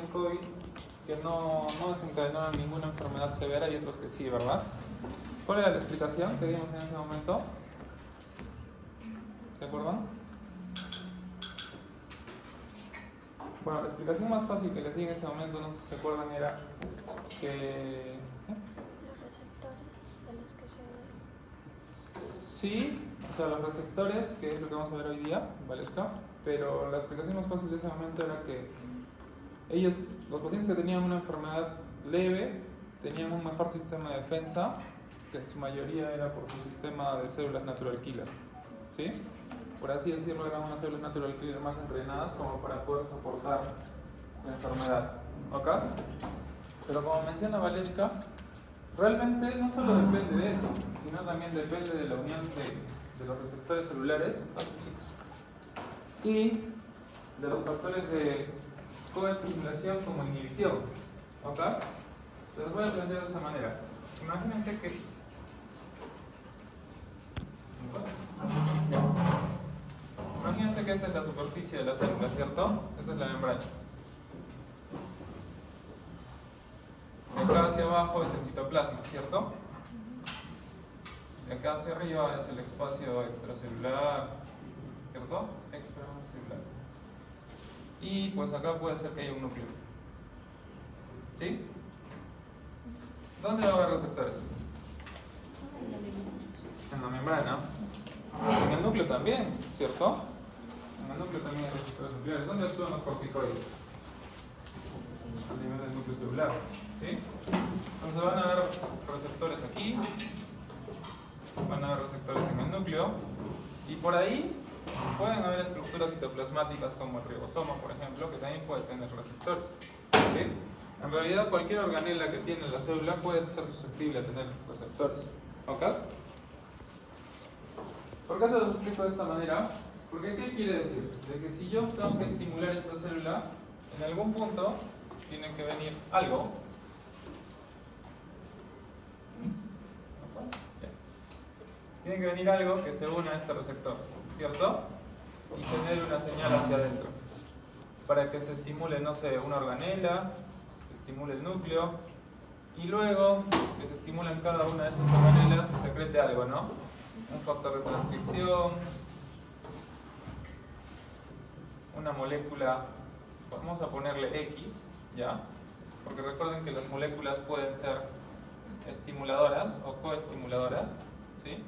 COVID que no desencadenaron ninguna enfermedad severa y otros que sí, ¿verdad? ¿Cuál era la explicación que dimos en ese momento? ¿Se acuerdan? Bueno, la explicación más fácil que les di en ese momento, no sé si se acuerdan, era que... Los receptores de los que se ve. Sí, o sea, los receptores, que es lo que vamos a ver hoy día, ¿Valesca? Pero la explicación más fácil de ese momento era que ellos, los pacientes que tenían una enfermedad leve, tenían un mejor sistema de defensa, que en su mayoría era por su sistema de células natural killer, ¿sí? Por así decirlo, eran unas células natural killer más entrenadas como para poder soportar la enfermedad, ¿ok? Pero como menciona Valesca, realmente no solo depende de eso, sino también depende de la unión de los receptores celulares y de los factores de coestimulación como inhibición. ¿Ok? Se los voy a plantear de esta manera. Imagínense que esta es la superficie de la célula, ¿cierto? Esta es la membrana. De acá hacia abajo es el citoplasma, ¿cierto? De acá hacia arriba es el espacio extracelular, ¿cierto? Extracelular. Y pues acá puede ser que haya un núcleo. ¿Sí? ¿Dónde va a haber receptores? En la membrana. En el núcleo también, ¿cierto? En el núcleo también hay receptores nucleares. ¿Dónde actúan los corticoides? A nivel del núcleo celular. ¿Sí? Entonces van a haber receptores aquí, van a haber receptores en el núcleo, y por ahí pueden haber estructuras citoplasmáticas como el ribosoma, por ejemplo, que también puede tener receptores. ¿Sí? En realidad cualquier organela que tiene la célula puede ser susceptible a tener receptores. ¿Ok? ¿Por qué se los explico de esta manera? Porque ¿qué quiere decir? De que si yo tengo que estimular esta célula, en algún punto tiene que venir algo. Tiene que venir algo que se una a este receptor, ¿cierto? Y genere una señal hacia adentro. Para que se estimule, no sé, una organela, se estimule el núcleo, y luego que se estimulen cada una de estas organelas se secrete algo, ¿no? Un factor de transcripción, una molécula, vamos a ponerle X, ¿ya? Porque recuerden que las moléculas pueden ser estimuladoras o coestimuladoras, ¿sí?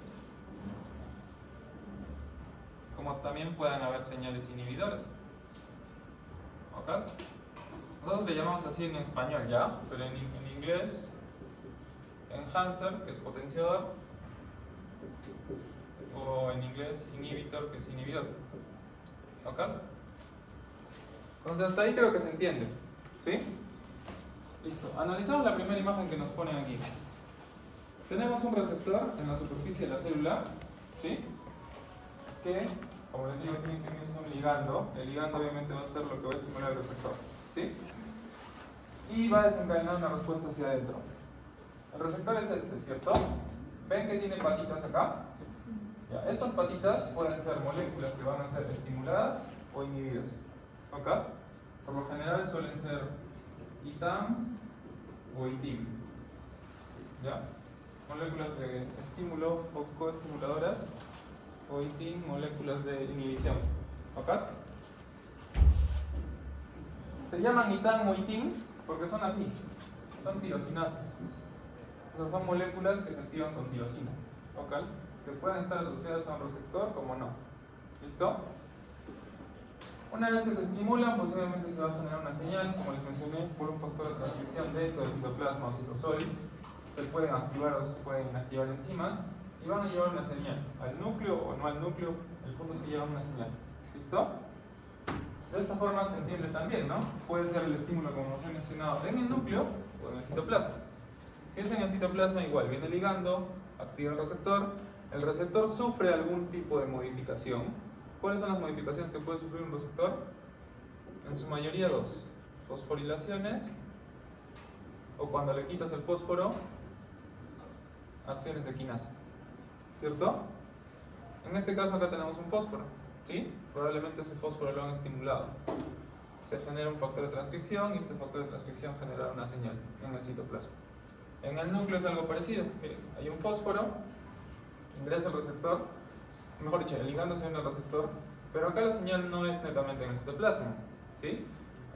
Como también pueden haber señales inhibidoras. ¿Ok? Nosotros le llamamos así en español, ¿ya? Pero en inglés, enhancer, que es potenciador, o en inglés inhibitor, que es inhibidor. ¿Ok? Entonces hasta ahí creo que se entiende, ¿sí? Listo. Analizamos la primera imagen que nos ponen aquí. Tenemos un receptor en la superficie de la célula, ¿sí? Que, como les digo, tiene que unirse a un ligando. El ligando obviamente va a ser lo que va a estimular el receptor, ¿sí? Y va a desencadenar una respuesta hacia adentro. El receptor es este, ¿cierto? ¿Ven que tiene patitas acá? Ya, estas patitas pueden ser moléculas que van a ser estimuladas o inhibidas. ¿Ok? Por lo general suelen ser ITAM o ITIM. ¿Ya? Moléculas de estímulo o coestimuladoras, o ITIM, moléculas de inhibición. ¿Ok? Se llaman ITAM o ITIM porque son así, son tirosinasas. O sea, son moléculas que se activan con tirosina. ¿Ok? Que pueden estar asociadas a un receptor como no. ¿Listo? Una vez que se estimulan, pues obviamente se va a generar una señal, como les mencioné, por un factor de transcripción dentro del citoplasma o citosol. Se pueden activar o se pueden inactivar enzimas y van a llevar una señal al núcleo o no al núcleo. El punto es que llevan una señal. ¿Listo? De esta forma se entiende también, ¿no? Puede ser el estímulo, como os he mencionado, en el núcleo o en el citoplasma. Si es en el citoplasma, igual viene el ligando, activa el receptor sufre algún tipo de modificación. ¿Cuáles son las modificaciones que puede sufrir un receptor? En su mayoría dos: fosforilaciones, o cuando le quitas el fósforo, acciones de quinasa, ¿cierto? En este caso acá tenemos un fósforo, ¿sí? Probablemente ese fósforo lo han estimulado. se genera un factor de transcripción y este factor de transcripción genera una señal en el citoplasma. En el núcleo es algo parecido. Miren, hay un fósforo, ingresa al receptor, mejor dicho, el ligando se une al receptor, pero acá la señal no es netamente en el citoplasma, ¿sí?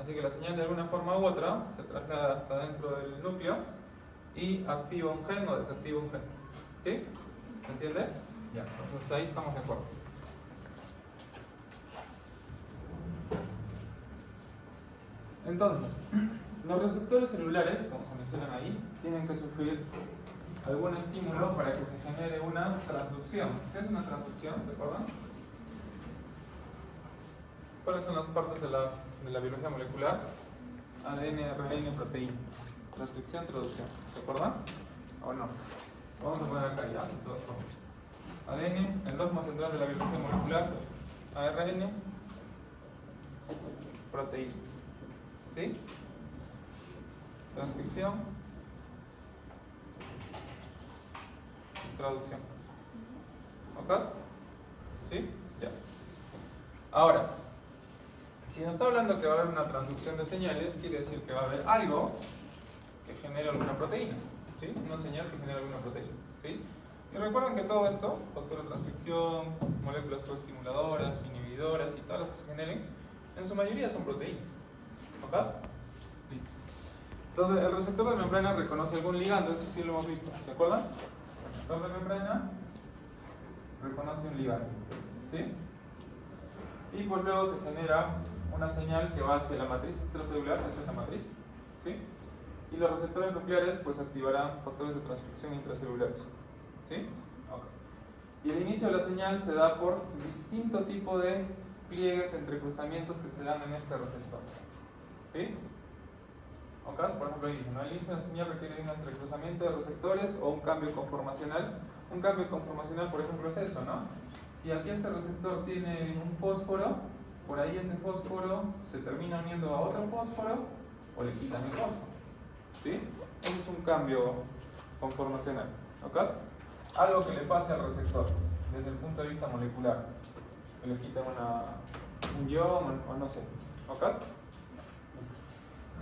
Así que la señal de alguna forma u otra se traslada hasta dentro del núcleo y activa un gen o desactiva un gen, ¿sí? ¿Se entiende? Ya, entonces ahí estamos de acuerdo. Entonces, los receptores celulares, como se mencionan ahí, tienen que sufrir algún estímulo para que se genere una transducción. ¿Qué es una transducción? ¿Recuerdan? ¿Cuáles son las partes de la biología molecular? ADN, RNA, proteína. Transcripción, traducción. ¿Recuerdan? ¿O no? Vamos a poner acá ya, de todas formas. ADN, el dogma central de la biología molecular. ARN, proteína. ¿Sí? Transcripción, traducción. ¿Ok? ¿Sí? Ya. Ahora, si nos está hablando que va a haber una transducción de señales, quiere decir que va a haber algo que genere alguna proteína, ¿sí? Una señal que genere alguna proteína, ¿sí? Y recuerden que todo esto, factor de transcripción, moléculas coestimuladoras, inhibidoras y todas las que se generen, en su mayoría son proteínas. ¿Ok? Listo. Entonces, el receptor de membrana reconoce algún ligando, eso sí lo hemos visto, ¿se acuerdan? El receptor de membrana reconoce un ligando, ¿sí? Y pues luego se genera una señal que va hacia la matriz extracelular, esta es la matriz, ¿sí? Y los receptores nucleares pues activarán factores de transcripción intracelulares, ¿sí? Okay. Y el inicio de la señal se da por distinto tipo de pliegues, entrecruzamientos que se dan en este receptor, ¿sí? Okay. Por ejemplo, ahí dice, ¿no? El inicio de la señal requiere un entrecruzamiento de receptores o un cambio conformacional. Un cambio conformacional, por ejemplo, es eso, ¿no? Si aquí este receptor tiene un fósforo, por ahí ese fósforo se termina uniendo a otro fósforo o le quitan el fósforo, ¿sí? Eso es un cambio conformacional, ¿ok? Algo que le pase al receptor desde el punto de vista molecular, que le quita un ion o no sé, ¿ok?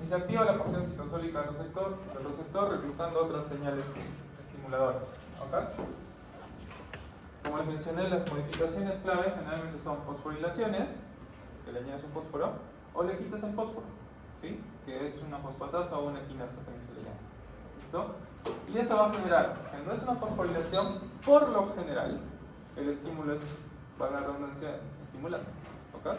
Y se activa la función citosólica del receptor reclutando otras señales estimuladoras, ¿ok? Como les mencioné, las modificaciones clave generalmente son fosforilaciones, que le añades un fósforo, o le quitas el fósforo, ¿sí? Que es una fosfatasa o una quinasa, también se le llama. ¿Listo? Y eso va a generar, cuando es una fosforilación, por lo general, el estímulo es, para la redundancia, estimulante, ¿ok?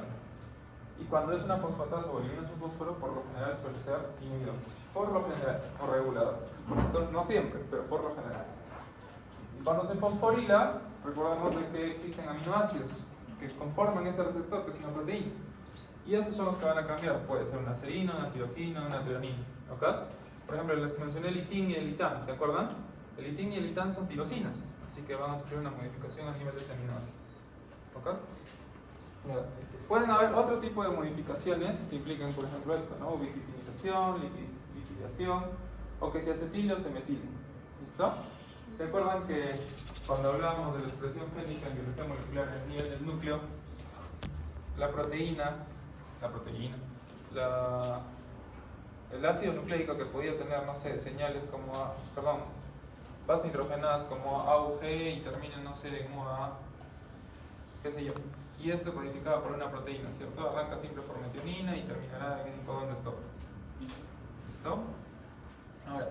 Y cuando es una fosfatasa o eliminas un fósforo, por lo general suele ser inhibidor, por lo general, o regulador. Esto no siempre, pero por lo general. Y cuando se fosforila, recordemos de que existen aminoácidos que conforman ese receptor, que es una proteína. Y esos son los que van a cambiar. Puede ser una serina, una tirosina, una treonina. ¿Ok? Por ejemplo, les mencioné el litín y el litán, ¿se acuerdan? El litín y el litán son tirosinas, así que van a sufrir una modificación a nivel de ese aminoácido. ¿Ok? Pueden haber otro tipo de modificaciones que impliquen, por ejemplo, esto, ¿no? Ubiquitinización, lipidación, o que se acetile o se metile. ¿Listo? ¿Se acuerdan que cuando hablábamos de la expresión génica en biología molecular en el nivel del núcleo, el ácido nucleico que podía tener, no sé, señales como, bases nitrogenadas como AUG y terminen, no sé, en OA, qué sé yo. Y esto codificado por una proteína, ¿cierto? Arranca siempre por metionina y terminará en un codón de stop. ¿Listo? Ahora,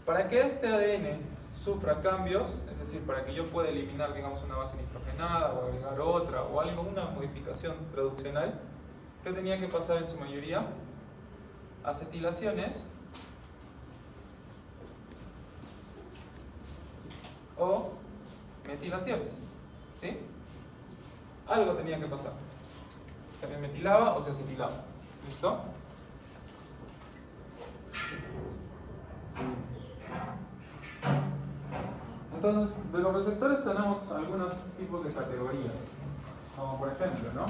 para que este ADN sufra cambios, es decir, para que yo pueda eliminar, digamos, una base nitrogenada o agregar otra o alguna modificación traduccional, ¿qué tenía que pasar en su mayoría? Acetilaciones o metilaciones, ¿sí? Algo tenía que pasar. Se metilaba o se acetilaba. ¿Listo? Entonces, de los receptores tenemos algunos tipos de categorías. Como por ejemplo, ¿no?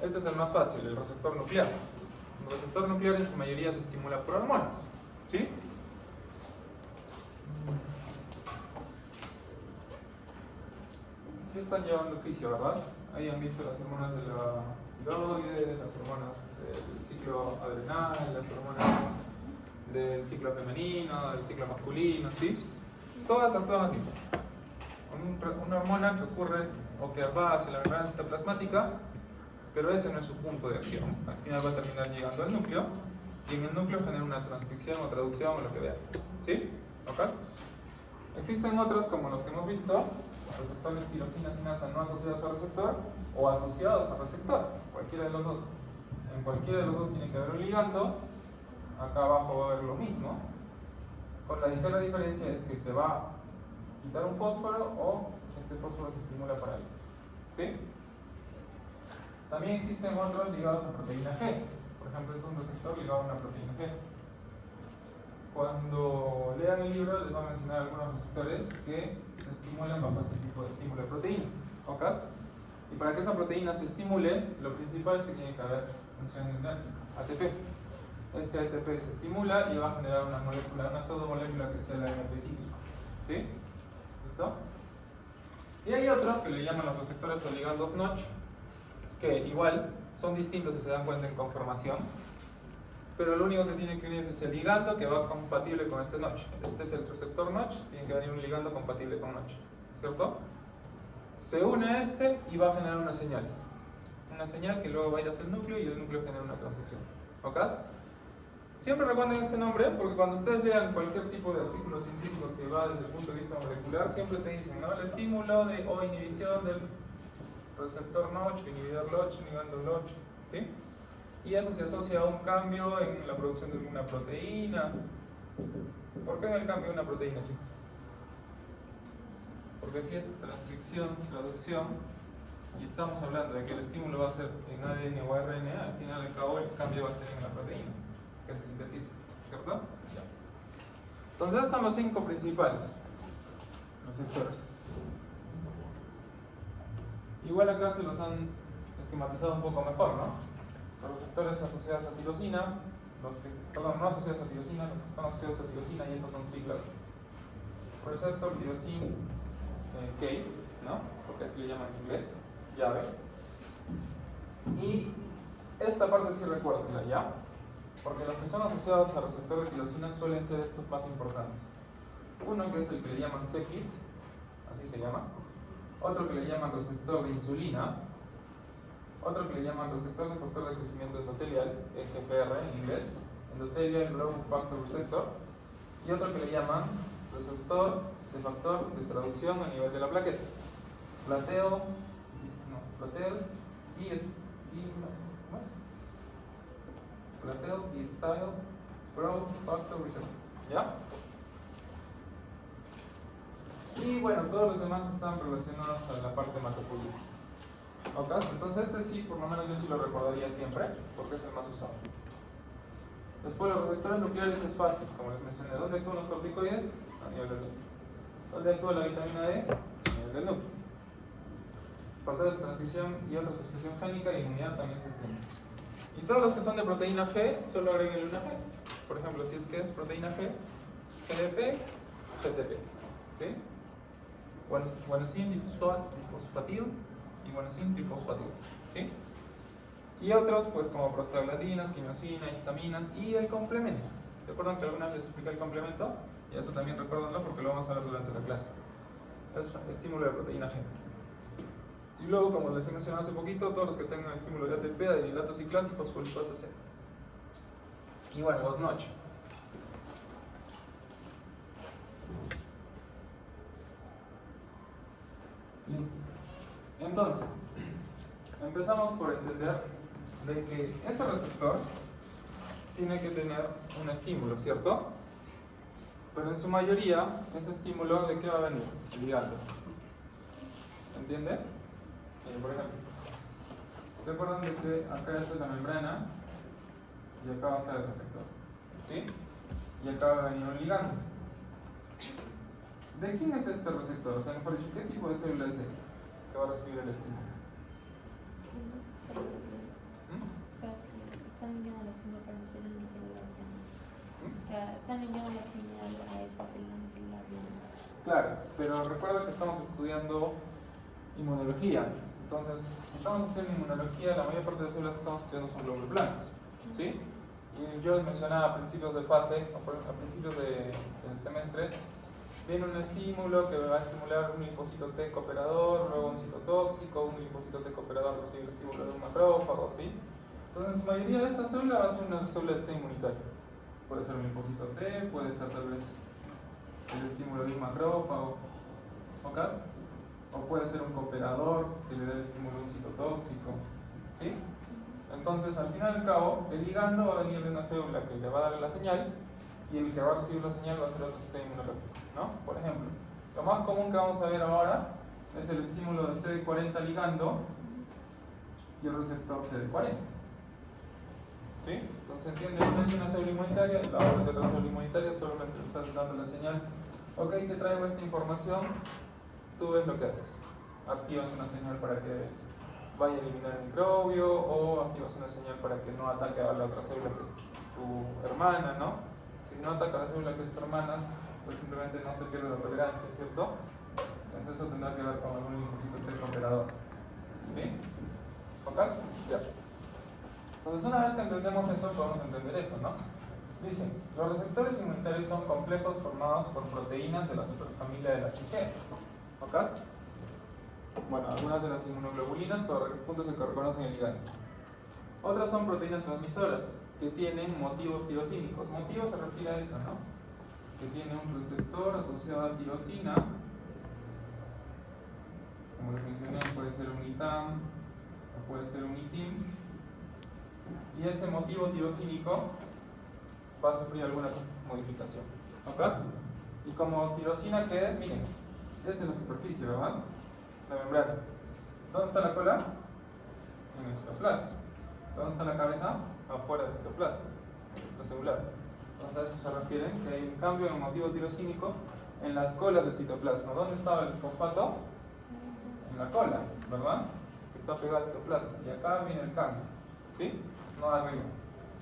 Este es el más fácil, el receptor nuclear. El receptor nuclear en su mayoría se estimula por hormonas, ¿sí? Sí están llevando oficio, ¿verdad? Ahí han visto las hormonas de la tiroides, las hormonas del ciclo adrenal, las hormonas del ciclo femenino, del ciclo masculino, ¿sí? Todas actúan así. Una hormona que ocurre o que va hacia la membrana citoplasmática, pero ese no es su punto de acción. Al final va a terminar llegando al núcleo y en el núcleo genera una transcripción o traducción o lo que vean. ¿Sí? ¿Ok? Existen otros como los que hemos visto, receptores tirosina sinasa no asociados al receptor o asociados al receptor, cualquiera de los dos. En cualquiera de los dos tiene que haber un ligando. Acá abajo va a haber lo mismo, con la ligera diferencia es que se va a quitar un fósforo o este fósforo se estimula para él. ¿Sí? También existen otros ligados a proteína G. Por ejemplo, es un receptor ligado a una proteína G. Cuando lean el libro les voy a mencionar algunos receptores que se estimulan bajo este tipo de estímulo de proteína. ¿Ok? Y para que esa proteína se estimule, lo principal es que tiene que haber función enzimática, ATP. Ese ATP se estimula y va a generar una molécula, una pseudomolécula que sea el AMP cíclico. ¿Sí? ¿Listo? Y hay otros que le llaman los receptores o ligandos Notch, que igual son distintos si se dan cuenta en conformación, pero lo único que tiene que unir es el ligando que va compatible con este Notch. Este es el receptor Notch, tiene que venir un ligando compatible con Notch, ¿cierto? Se une a este y va a generar una señal que luego va a ir hacia el núcleo y el núcleo genera una transducción. ¿Ok? Siempre recuerden este nombre porque cuando ustedes lean cualquier tipo de artículo científico que va desde el punto de vista molecular, siempre te dicen, ¿no? El estímulo de, o inhibición del receptor Notch, inhibidor Notch, ligando Notch, ¿sí? Y eso se asocia a un cambio en la producción de una proteína. ¿Por qué en el cambio de una proteína, chicos? Porque si es transcripción, traducción, y estamos hablando de que el estímulo va a ser en ADN o RNA, al final y al cabo el cambio va a ser en la proteína que se sintetiza, ¿cierto? Ya. Entonces esos son los 5 principales receptores. Igual acá se los han esquematizado un poco mejor, ¿no? Los receptores asociados a tirosina, perdón, no asociados a tirosina, los que están asociados a tirosina, y estos son siglas. Receptor tirosine K, ¿no? Porque así le llaman en inglés, llave. Y esta parte sí recuérdenla, ¿ya? Porque los que son asociados al receptor de tirosina suelen ser estos más importantes. Uno que es el que le llaman c-KIT, así se llama. Otro que le llaman receptor de insulina. Otro que le llaman receptor de factor de crecimiento endotelial, EGFR en inglés, Endothelial Growth Factor Receptor. Y otro que le llaman receptor de factor de traducción a nivel de la plaqueta. Plateo y Style Growth Factor Receptor. ¿Ya? Y bueno, todos los demás están relacionados a la parte hematopoyética. ¿Ok? Entonces este sí, por lo menos yo sí lo recordaría siempre, porque es el más usado. Después los receptores nucleares es fácil, como les mencioné. ¿Dónde actúan los corticoides? A nivel del núcleo. ¿Dónde actúa la vitamina D? A nivel del núcleo. Factores de transcripción y otras de expresión génica y inmunidad también se entienden. Y todos los que son de proteína G, solo agreguen una G. Por ejemplo, si es que es proteína G, GDP, GTP. ¿Sí? Guanosine difosfatil y guanosine trifosfatil. ¿Sí? Y otros, pues como prostaglandinas, quimosina, histaminas y el complemento. ¿Recuerdan que alguna vez les expliqué el complemento? Y eso también recuérdenlo porque lo vamos a ver durante la clase. Es estímulo de proteína G. Y luego, como les he mencionado hace poquito, todos los que tengan estímulo de ATP, adenilatos y clásicos, fosfolipasa C. Y bueno, los Notch. Listo. Entonces, empezamos por entender de que ese receptor tiene que tener un estímulo, ¿cierto? Pero en su mayoría, ese estímulo, ¿de qué va a venir? Ligando. ¿Entiende? Por ejemplo, ¿se acuerdan de que acá está la membrana y acá va a estar el receptor? ¿Sí? Y acá va a venir un ligando. ¿De quién es este receptor? O sea, mejor dicho, ¿qué tipo de célula es esta que va a recibir el estímulo? O sea, están enviando la señal para hacer una célula diana. O sea, están enviando la señal a esa célula diana. Claro, pero recuerda que estamos estudiando inmunología Entonces, si estamos haciendo inmunología, la mayor parte de las células que estamos estudiando son glóbulos blancos, ¿sí? Y yo les mencionaba a principios de fase, a principios del semestre, viene un estímulo que va a estimular un linfocito T cooperador, luego un citotóxico, un linfocito T cooperador recibe el estímulo de un macrófago, ¿sí? Entonces, en su mayoría de estas células va a ser una célula de sistema inmunitario. Puede ser un linfocito T, puede ser tal vez el estímulo de un macrófago, ¿ok? O puede ser un cooperador que le dé el estímulo de un citotóxico, ¿sí? Entonces, al fin y al cabo, el ligando va a venir de una célula que le va a dar la señal y el que va a recibir la señal va a ser otro sistema inmunológico, ¿no? Por ejemplo, lo más común que vamos a ver ahora es el estímulo de CD40 ligando y el receptor CD40. ¿Sí? Entonces entiende, no es una célula inmunitaria, la otra es otra célula inmunitaria, solamente le estás dando la señal. Ok, te traigo esta información, tú ves lo que haces. Activas una señal para que vaya a eliminar el microbio o activas una señal para que no ataque a la otra célula que es tu hermana, ¿no? Si no ataca a la célula que es tu hermana, pues simplemente no se pierde la tolerancia, ¿cierto? Entonces eso tendrá que ver con algún linfocito T cooperador. ¿Sí? ¿Focas? Ya. Entonces, una vez que entendemos eso, podemos entender eso, ¿no? Dice, los receptores inmunitarios son complejos formados por proteínas de la superfamilia de las IgG. ¿Ok? Bueno, algunas de las inmunoglobulinas, pero el punto es que reconocen el ligando. Otras son proteínas transmisoras, que tienen motivos tirosínicos. Motivo se refiere a eso, ¿no? Que tiene un receptor asociado a tirosina. Como les mencioné, puede ser un ITAM o puede ser un ITIM. Y ese motivo tirosínico va a sufrir alguna modificación. ¿Ok? Y como tirosina, ¿qué es? Miren, es de la superficie, ¿verdad? La membrana. ¿Dónde está la cola? En el citoplasma. ¿Dónde está la cabeza? Afuera del citoplasma, extracelular. Entonces a eso se refiere que hay un cambio en el motivo tirosínico en las colas del citoplasma. ¿Dónde estaba el fosfato? En la cola, ¿verdad? Que está pegada al citoplasma. Y acá viene el cambio, ¿sí? No arriba.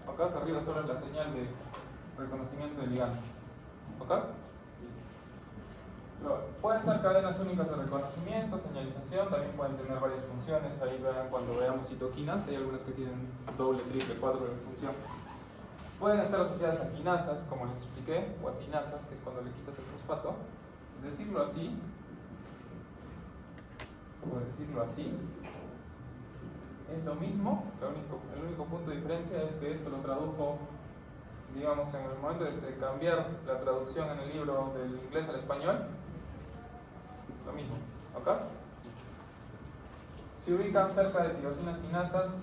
Acá arriba solo es la señal de reconocimiento del ligando. ¿Ok? Listo. Pueden ser cadenas únicas de reconocimiento, señalización, también pueden tener varias funciones. Ahí verán cuando veamos citoquinas, hay algunas que tienen doble, triple, cuádruple función. Pueden estar asociadas a quinasas, como les expliqué, o a sinasas, que es cuando le quitas el fosfato. Decirlo así, es lo mismo. El único punto de diferencia es que esto lo tradujo, digamos, en el momento de cambiar la traducción en el libro del inglés al español. Lo mismo, ¿ok? Listo. Se ubican cerca de tirosinas sinasas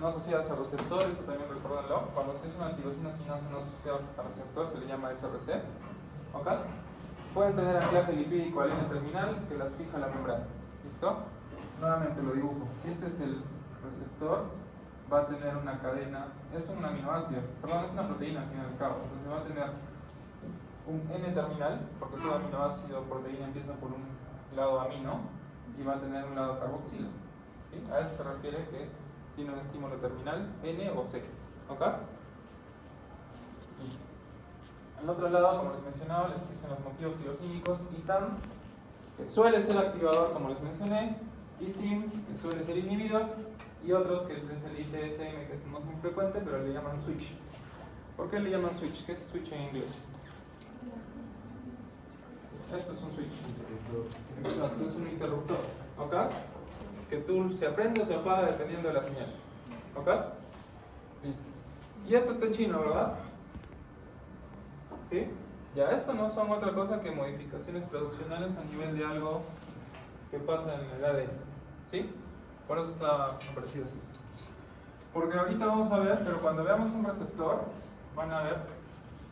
no asociadas a receptores, esto también recuérdenlo. Cuando se es una tirosina sinasa no asociada a receptor, se le llama SRC. ¿Ok? Pueden tener anclaje lipídico al N-terminal que las fija a la membrana. ¿Listo? Nuevamente lo dibujo. Si este es el receptor, va a tener una cadena, es un aminoácido, perdón, es una proteína al fin y al cabo. Entonces va a tener un N-terminal, porque todo aminoácido o proteína empieza por un lado amino y va a tener un lado carboxilo. ¿Sí? A eso se refiere que tiene un estímulo terminal N o C. ¿Ok? Listo. Al otro lado, como les mencionaba, les dicen los motivos tirosínicos, ITAM, que suele ser activador, como les mencioné, ITIM, que suele ser inhibidor, y otros que es el ITSM, que es no muy frecuente, pero le llaman switch. ¿Por qué le llaman switch? ¿Qué es switch en inglés? Esto es un switch. Exacto, es un interruptor. ¿Ok? Que tú se aprende o se apaga dependiendo de la señal. ¿Ok? Listo. Y esto está en chino, ¿verdad? ¿Sí? Ya, esto no son otra cosa que modificaciones traduccionales a nivel de algo que pasa en el ADN. ¿Sí? Por eso está aparecido así. Porque ahorita vamos a ver, pero cuando veamos un receptor, van a ver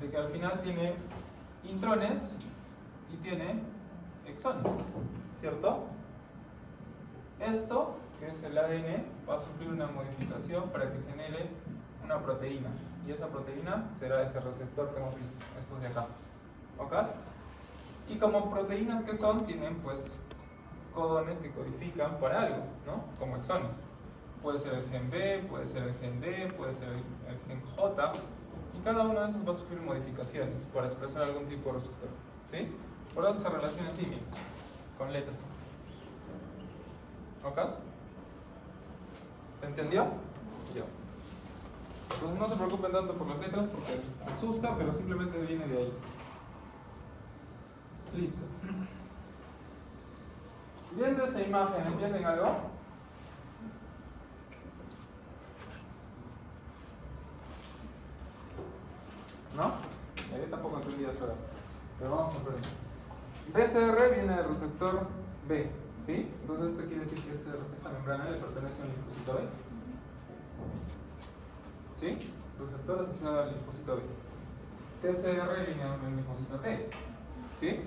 de que al final tiene intrones y tiene exones, ¿cierto? Esto, que es el ADN, va a sufrir una modificación para que genere una proteína. Y esa proteína será ese receptor que hemos visto, estos de acá. ¿Ok? Y como proteínas que son, tienen pues codones que codifican para algo, ¿no? Como exones. Puede ser el gen B, puede ser el gen D, puede ser el gen J. Y cada uno de esos va a sufrir modificaciones para expresar algún tipo de receptor. ¿Sí? Por eso se relaciona así, bien, con letras. ¿Ok? ¿Se entendió? Ya. Entonces no se preocupen tanto por las letras porque asusta, pero simplemente viene de ahí. Listo. Viendo esa imagen, ¿entienden algo? ¿No? Yo tampoco entendí eso ahora. Pero vamos a aprender. BCR viene del receptor B, ¿sí? Entonces esto quiere decir que esta membrana le pertenece a un linfocito B. ¿Sí? Receptor asociado al linfocito B. TCR viene del linfocito T. ¿Sí?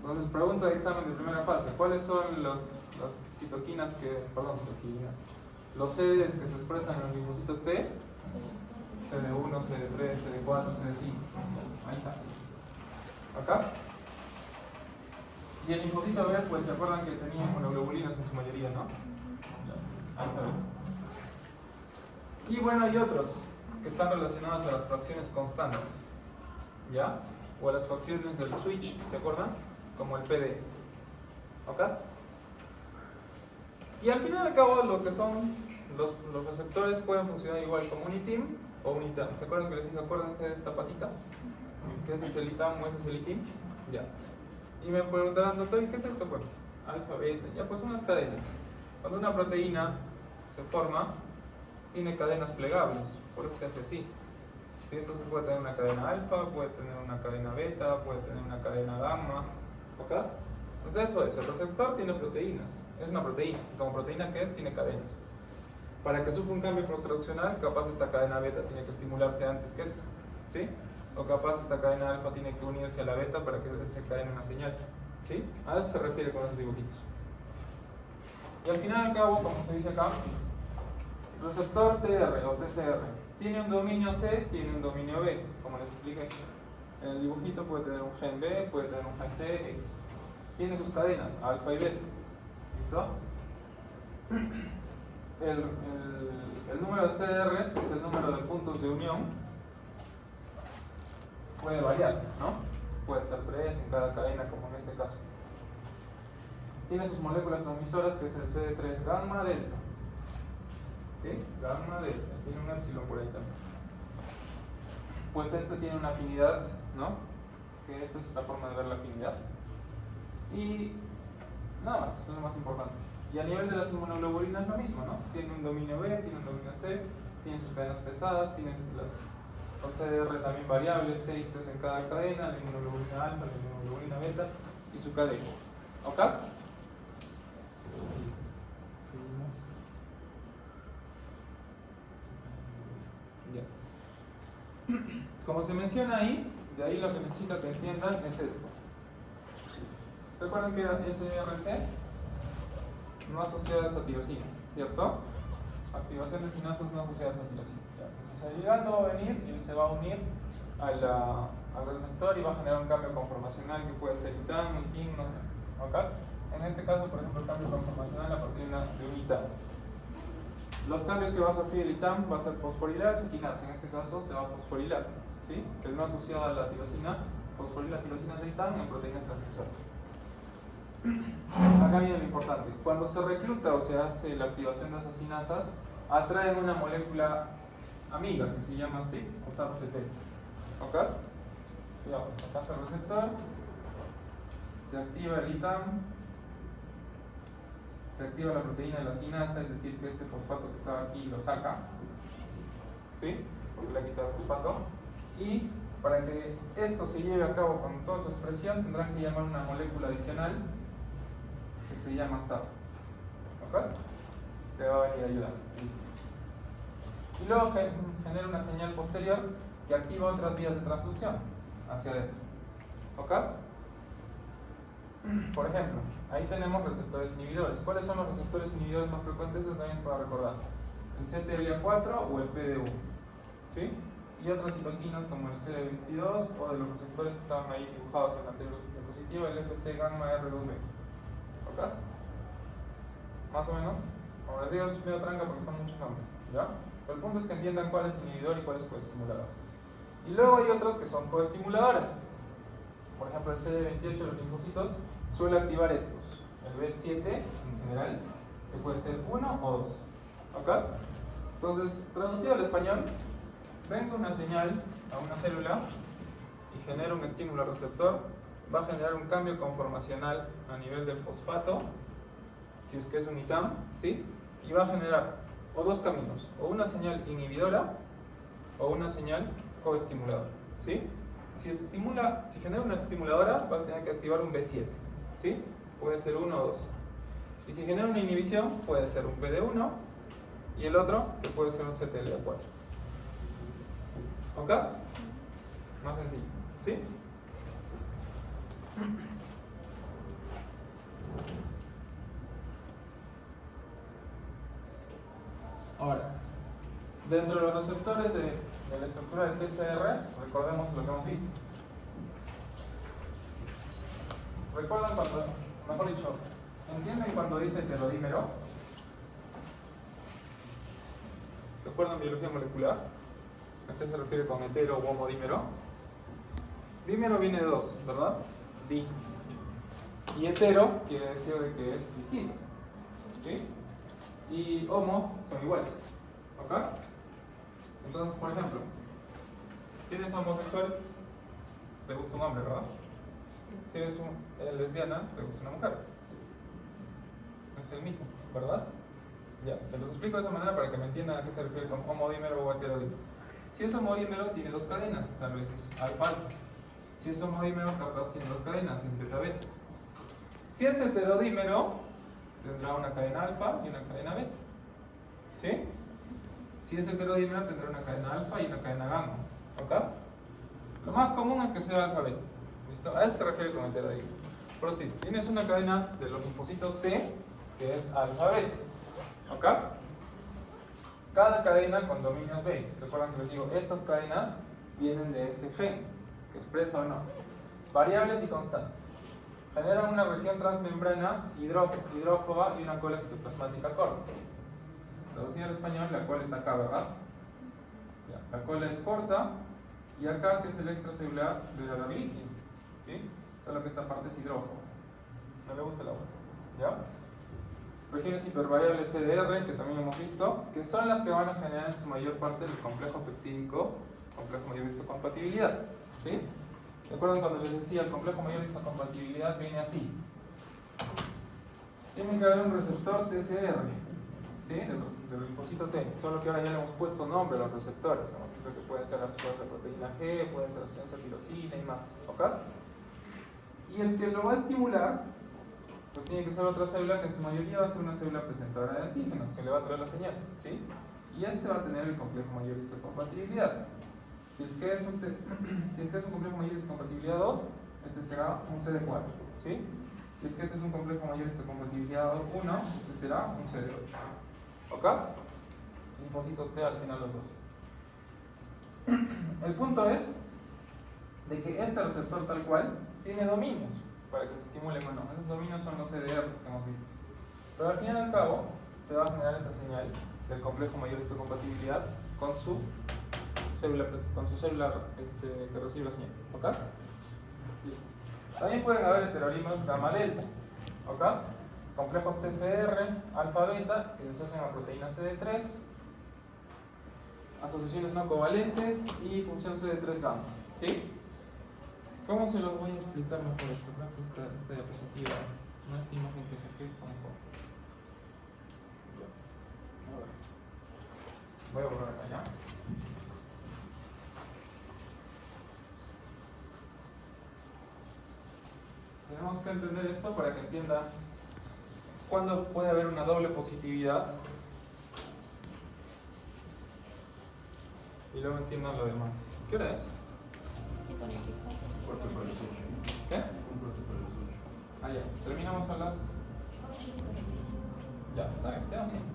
Entonces, pregunta de examen de primera fase. ¿Cuáles son las citoquinas los CDs que se expresan en los linfocitos T? CD1, CD3, CD4, CD5. Ahí está. ¿Acá? Y el linfocito B, pues se acuerdan que tenía inmunoglobulinas en su mayoría, ¿no? Ahí está. Y bueno, hay otros que están relacionados a las fracciones constantes, ¿ya? O a las fracciones del switch, ¿se acuerdan? Como el PD. ¿Ok? Y al fin y al cabo, lo que son los receptores pueden funcionar igual como un ITIM o un ITAM. ¿Se acuerdan que les dije, acuérdense de esta patita? ¿Qué es el ITAM o ese es el ITIM? Ya. Y me preguntarán, doctor, ¿y qué es esto? Bueno, alfa, beta. Ya, pues unas cadenas. Cuando una proteína se forma, tiene cadenas plegables, por eso se hace así. ¿Sí? Entonces puede tener una cadena alfa, puede tener una cadena beta, puede tener una cadena gamma. ¿Ok? Entonces eso es, el receptor tiene proteínas, es una proteína, y como proteína que es, tiene cadenas. Para que sufra un cambio postraduccional, capaz esta cadena beta tiene que estimularse antes que esto, ¿sí? O capaz esta cadena alfa tiene que unirse a la beta para que se cadene una señal, ¿sí? A eso se refiere con esos dibujitos. Y al final y al cabo, como se dice acá, receptor TR o TCR tiene un dominio C, tiene un dominio B, como les expliqué. En el dibujito puede tener un gen B, puede tener un gen C, X. Tiene sus cadenas, alfa y beta. ¿Listo? El número de CDRs, que es el número de puntos de unión, puede variar, ¿no? Puede ser 3 en cada cadena, como en este caso. Tiene sus moléculas transmisoras, que es el CD3 gamma delta. ¿Sí? Gamma delta. Tiene un epsilon por ahí también. Pues este tiene una afinidad, ¿no? Que esta es la forma de ver la afinidad. Y nada más, eso es lo más importante. Y a nivel de las inmunoglobulinas lo mismo, ¿no? Tiene un dominio B, tiene un dominio C, tiene sus cadenas pesadas, tiene los CDR también variables, 6, 3 en cada cadena, la inmunoglobulina alfa, la inmunoglobulina beta y su cadena. ¿Ok? Ya. Como se menciona ahí, de ahí lo que necesito que entiendan es esto. Recuerden que SRC no asociadas a tirosina, ¿cierto? Activación de sinasas no asociadas a tirosina. Entonces el ligando va a venir y se va a unir al receptor y va a generar un cambio conformacional que puede ser ITAM, ITIM, no sé. ¿Ok? En este caso, por ejemplo, el cambio conformacional a partir de un ITAM. Los cambios que va a sufrir el ITAM va a ser fosforilasa o quinasa. En este caso se va a fosforilar, ¿sí? Que es no asociado a la tirosina, fosforilar tirosina de ITAM en proteínas transmisoras. Acá viene lo importante. Cuando se recluta o se hace la activación de esas sinasas, atraen una molécula amiga que se llama CYP o SAPCT. ¿Ok? Cuidado, acá está el receptor, se activa el ITAM, se activa la proteína de la sinasa, es decir, que este fosfato que estaba aquí lo saca, ¿sí? Porque le ha quitado el fosfato. Y para que esto se lleve a cabo con toda su expresión, tendrán que llamar una molécula adicional que se llama SAP. ¿Ok? Que va a venir a ayudar. Listo. Y luego genera una señal posterior que activa otras vías de transducción hacia adentro. ¿Ok? Por ejemplo, ahí tenemos receptores inhibidores. ¿Cuáles son los receptores inhibidores más frecuentes? Eso también para recordar. El CTLA4 o el PD1. ¿Sí? Y otros citoquinas como el CD22 o de los receptores que estaban ahí dibujados en la diapositiva, el FC gamma R2B. ¿Ok? Más o menos. Como les digo, es medio tranca porque son muchos nombres. ¿Ya? Pero el punto es que entiendan cuál es inhibidor y cuál es coestimulador. Y luego hay otros que son coestimuladores. Por ejemplo, el CD28 de los linfocitos suele activar estos. El B7 en general que puede ser 1 o 2. ¿Ok? Entonces, traducido al español, vengo una señal a una célula y genero un estímulo receptor, va a generar un cambio conformacional a nivel del fosfato, si es que es un ITAM, ¿sí? Y va a generar o dos caminos, o una señal inhibidora o una señal coestimuladora, ¿sí? Si genera una estimuladora, va a tener que activar un B7, ¿sí? Puede ser 1 o 2. Y si genera una inhibición, puede ser un PD1 y el otro, que puede ser un CTLA4. ¿Ok? Más sencillo, ¿sí? Listo. Ahora, dentro de los receptores de la estructura del TCR, recordemos lo que hemos visto. ¿Recuerdan cuando, mejor dicho, entienden cuando dice heterodímero? ¿Se acuerdan de biología molecular? ¿A qué se refiere con hetero o homodímero? Dímero viene de dos, ¿verdad? Di. Y hetero quiere decir de que es distinto, ¿sí? Y homo son iguales, ¿ok? Entonces, por ejemplo, si eres homosexual, te gusta un hombre, ¿verdad? Si eres lesbiana, te gusta una mujer. Es el mismo, ¿verdad? Ya, se los explico de esa manera para que me entiendan a qué se refiere con homodímero o heterodímero. Si es homodímero, tiene dos cadenas, tal vez es alfa-alfa. Si es homodímero, capaz tiene dos cadenas, es beta-beta. Si es heterodímero, tendrá una cadena alfa y una cadena beta. ¿Sí? Si es heterodímero, tendrá una cadena alfa y una cadena gamma. ¿Ok? Lo más común es que sea alfa-beta. ¿Listo? A eso se refiere con heterodímero. Pero si tienes una cadena de los linfocitos T, que es alfa-beta. ¿Ok? Cada cadena con dominios B. Recuerdan que les digo, estas cadenas vienen de ese gen, que expresa o no. Variables y constantes. Generan una región transmembrana hidrófoba y una cola citoplasmática corta. Traducido al español, la cola está acá, ¿verdad? Ya, la cola es corta y acá, que es el extracelular de la líquido, ¿sí? Solo que esta parte es hidrófoba. No le gusta la otra, ¿ya? Regiones hipervariables CDR, que también hemos visto, que son las que van a generar en su mayor parte el complejo peptídico, complejo mayor de histocompatibilidad, ¿sí? ¿Recuerdan cuando les decía el complejo mayor de histocompatibilidad viene así? Tiene que haber un receptor TCR, ¿sí? Del linfocito T, solo que ahora ya le hemos puesto nombre a los receptores. Hemos visto que pueden ser asociados a proteína G, pueden ser asociados a tirosina y más, ¿ok? Y el que lo va a estimular, pues tiene que ser otra célula que en su mayoría va a ser una célula presentadora de antígenos, que le va a traer la señal, ¿sí? Y este va a tener el complejo mayor de histocompatibilidad. Si es que es un complejo mayor de histocompatibilidad 2, este será un CD4, ¿sí? Si es que este es un complejo mayor de histocompatibilidad 1, este será un CD8. ¿Ok? Linfocitos T al final los dos. El punto es de que este receptor tal cual tiene dominios para que se estimulen o no. Esos dominios son los CDRs que hemos visto. Pero al fin y al cabo se va a generar esa señal del complejo mayor de histocompatibilidad con su célula que recibe la señal. ¿Ok? Listo. También pueden haber heterodímeros gamma delta. ¿Ok? Complejos TCR, alfa beta, que se asocian a proteína CD3, asociaciones no covalentes y función CD3 gamma. ¿Sí? ¿Cómo se los voy a explicar mejor esto? Creo que esta diapositiva, no esta imagen que saqué, está mejor. Voy a borrar acá ya. Tenemos que entender esto para que entienda cuándo puede haber una doble positividad y luego entiendan lo demás. ¿Qué hora es? ¿Qué? Ah, ya. Terminamos a las... Ya, dale, tenemos tiempo.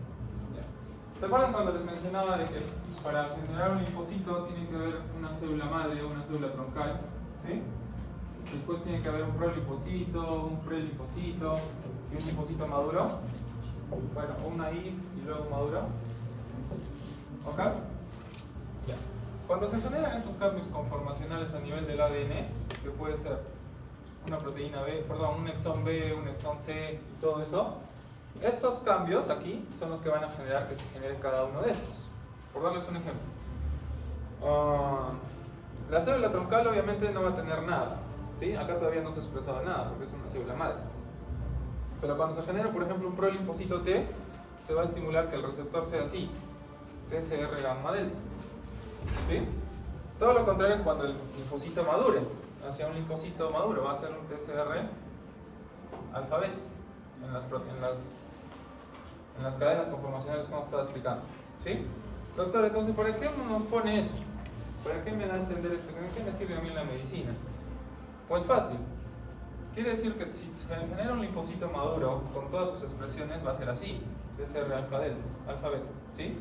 Ya. ¿Se acuerdan cuando les mencionaba de que para generar un linfocito tiene que haber una célula madre o una célula troncal? ¿Sí? Después tiene que haber un prolinfocito, un prelinfocito y un linfocito maduro. Bueno, una ahí y luego un maduro. ¿Ok? Ya. Cuando se generan estos cambios conformacionales a nivel del ADN, que puede ser una proteína B, perdón, un exón B, un exón C y todo eso, Esos cambios aquí son los que van a generar que se genere cada uno de estos. Por darles un ejemplo. La célula troncal obviamente no va a tener nada, ¿sí? Acá todavía no se ha expresado nada porque es una célula madre. Pero cuando se genera, por ejemplo, un prolinfocito T, se va a estimular que el receptor sea así, TCR gamma delta, ¿sí? Todo lo contrario cuando el linfocito madure, hacia un linfocito maduro va a ser un TCR alfa beta en las cadenas conformacionales como estaba explicando, ¿sí? Doctor, entonces, ¿para qué nos pone eso? ¿Para qué me da a entender esto? ¿Para qué me sirve a mí la medicina? Pues fácil. Quiere decir que si se genera un linfocito maduro con todas sus expresiones va a ser así, TCR alfa beta, ¿sí?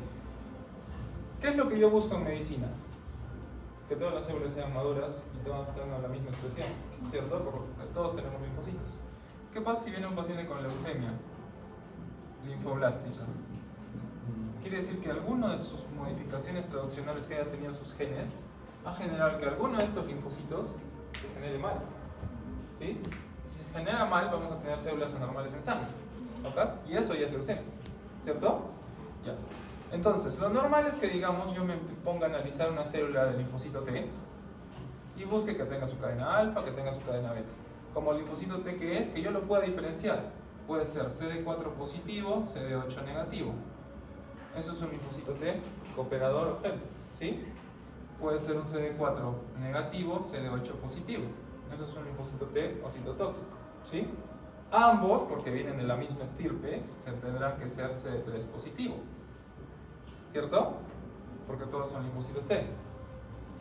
¿Qué es lo que yo busco en medicina? Que todas las células sean maduras y todas tengan la misma expresión, ¿cierto? Porque todos tenemos linfocitos. ¿Qué pasa si viene un paciente con leucemia linfoblástica? Quiere decir que alguna de sus modificaciones traduccionales que haya tenido sus genes ha generado que alguno de estos linfocitos se genere mal, ¿sí? Si se genera mal, vamos a tener células anormales en sangre, ¿ok? Y eso ya es leucemia, ¿cierto? Ya. Entonces, lo normal es que, digamos, yo me ponga a analizar una célula del linfocito T y busque que tenga su cadena alfa, que tenga su cadena beta. Como el linfocito T que es, que yo lo pueda diferenciar. Puede ser CD4 positivo, CD8 negativo. Eso es un linfocito T cooperador o helper, ¿sí? Puede ser un CD4 negativo, CD8 positivo. Eso es un linfocito T o citotóxico, ¿sí? Ambos, porque vienen de la misma estirpe, se tendrán que ser CD3 positivo, ¿cierto? Porque todos son linfocitos T.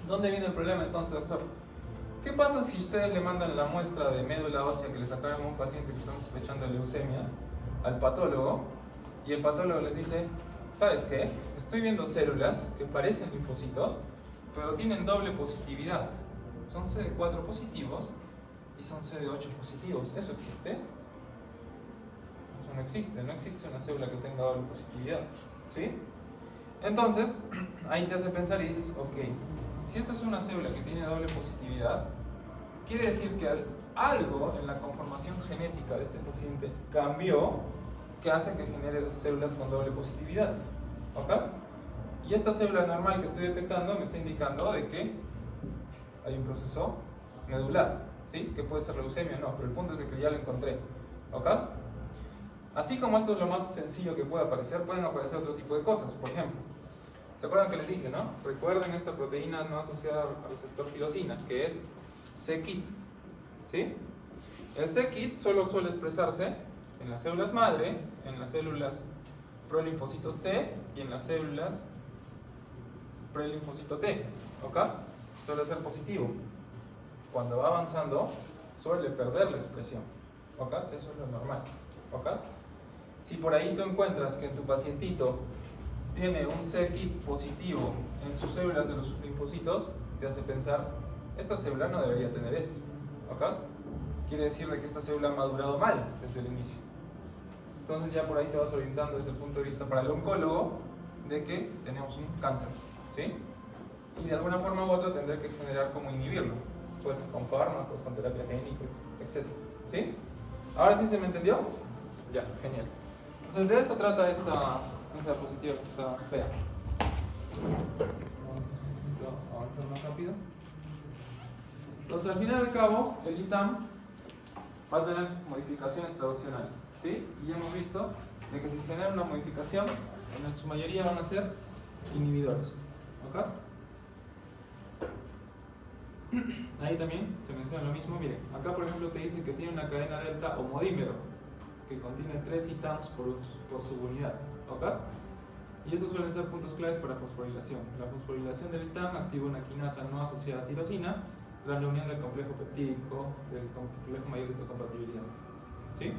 ¿Dónde viene el problema entonces, doctor? ¿Qué pasa si ustedes le mandan la muestra de médula ósea que le sacaron a un paciente que están sospechando de leucemia al patólogo y el patólogo les dice, ¿sabes qué? Estoy viendo células que parecen linfocitos, pero tienen doble positividad. Son CD4 positivos y son CD8 positivos. ¿Eso existe? Eso no existe. No existe una célula que tenga doble positividad, ¿sí? Entonces, ahí te hace pensar y dices, ok, si esta es una célula que tiene doble positividad, quiere decir que algo en la conformación genética de este paciente cambió que hace que genere células con doble positividad, ¿ok? Y esta célula normal que estoy detectando me está indicando de que hay un proceso medular, ¿sí? Que puede ser leucemia o no, pero el punto es de que ya lo encontré, ¿ok? Así como esto es lo más sencillo que puede aparecer, pueden aparecer otro tipo de cosas. Por ejemplo, ¿se acuerdan que les dije, no? Recuerden esta proteína no asociada al receptor tirosina, que es c-KIT, ¿sí? El c-KIT solo suele expresarse en las células madre, en las células prolinfocitos T y en las células prelinfocito T, ¿ok? Suele ser positivo. Cuando va avanzando, suele perder la expresión, ¿ok? Eso es lo normal, ¿ok? Si por ahí tú encuentras que en tu pacientito tiene un c-KIT positivo en sus células de los linfocitos, te hace pensar, esta célula no debería tener esto, ¿ok? Quiere decir de que esta célula ha madurado mal desde el inicio. Entonces ya por ahí te vas orientando desde el punto de vista para el oncólogo de que tenemos un cáncer, ¿sí? Y de alguna forma u otra tendré que generar cómo inhibirlo. Puede ser con fármacos, con terapia génica, etc. ¿Sí? ¿Ahora sí se me entendió? Ya, genial. Entonces de eso trata esta diapositiva que está fea. Vamos a avanzar más rápido. Entonces al fin y al cabo, el ITAM va a tener modificaciones traduccionales, ¿sí? Y ya hemos visto de que si genera una modificación, en su mayoría van a ser inhibidores, ¿ok? Ahí también se menciona lo mismo. Miren, acá por ejemplo te dice que tiene una cadena delta homodímero que contiene 3 ITAMs por subunidad, ¿ok? Y estos suelen ser puntos claves para fosforilación. La fosforilación del ITAM activa una quinasa no asociada a tirosina tras la unión del complejo peptídico del complejo mayor de histocompatibilidad, ¿sí?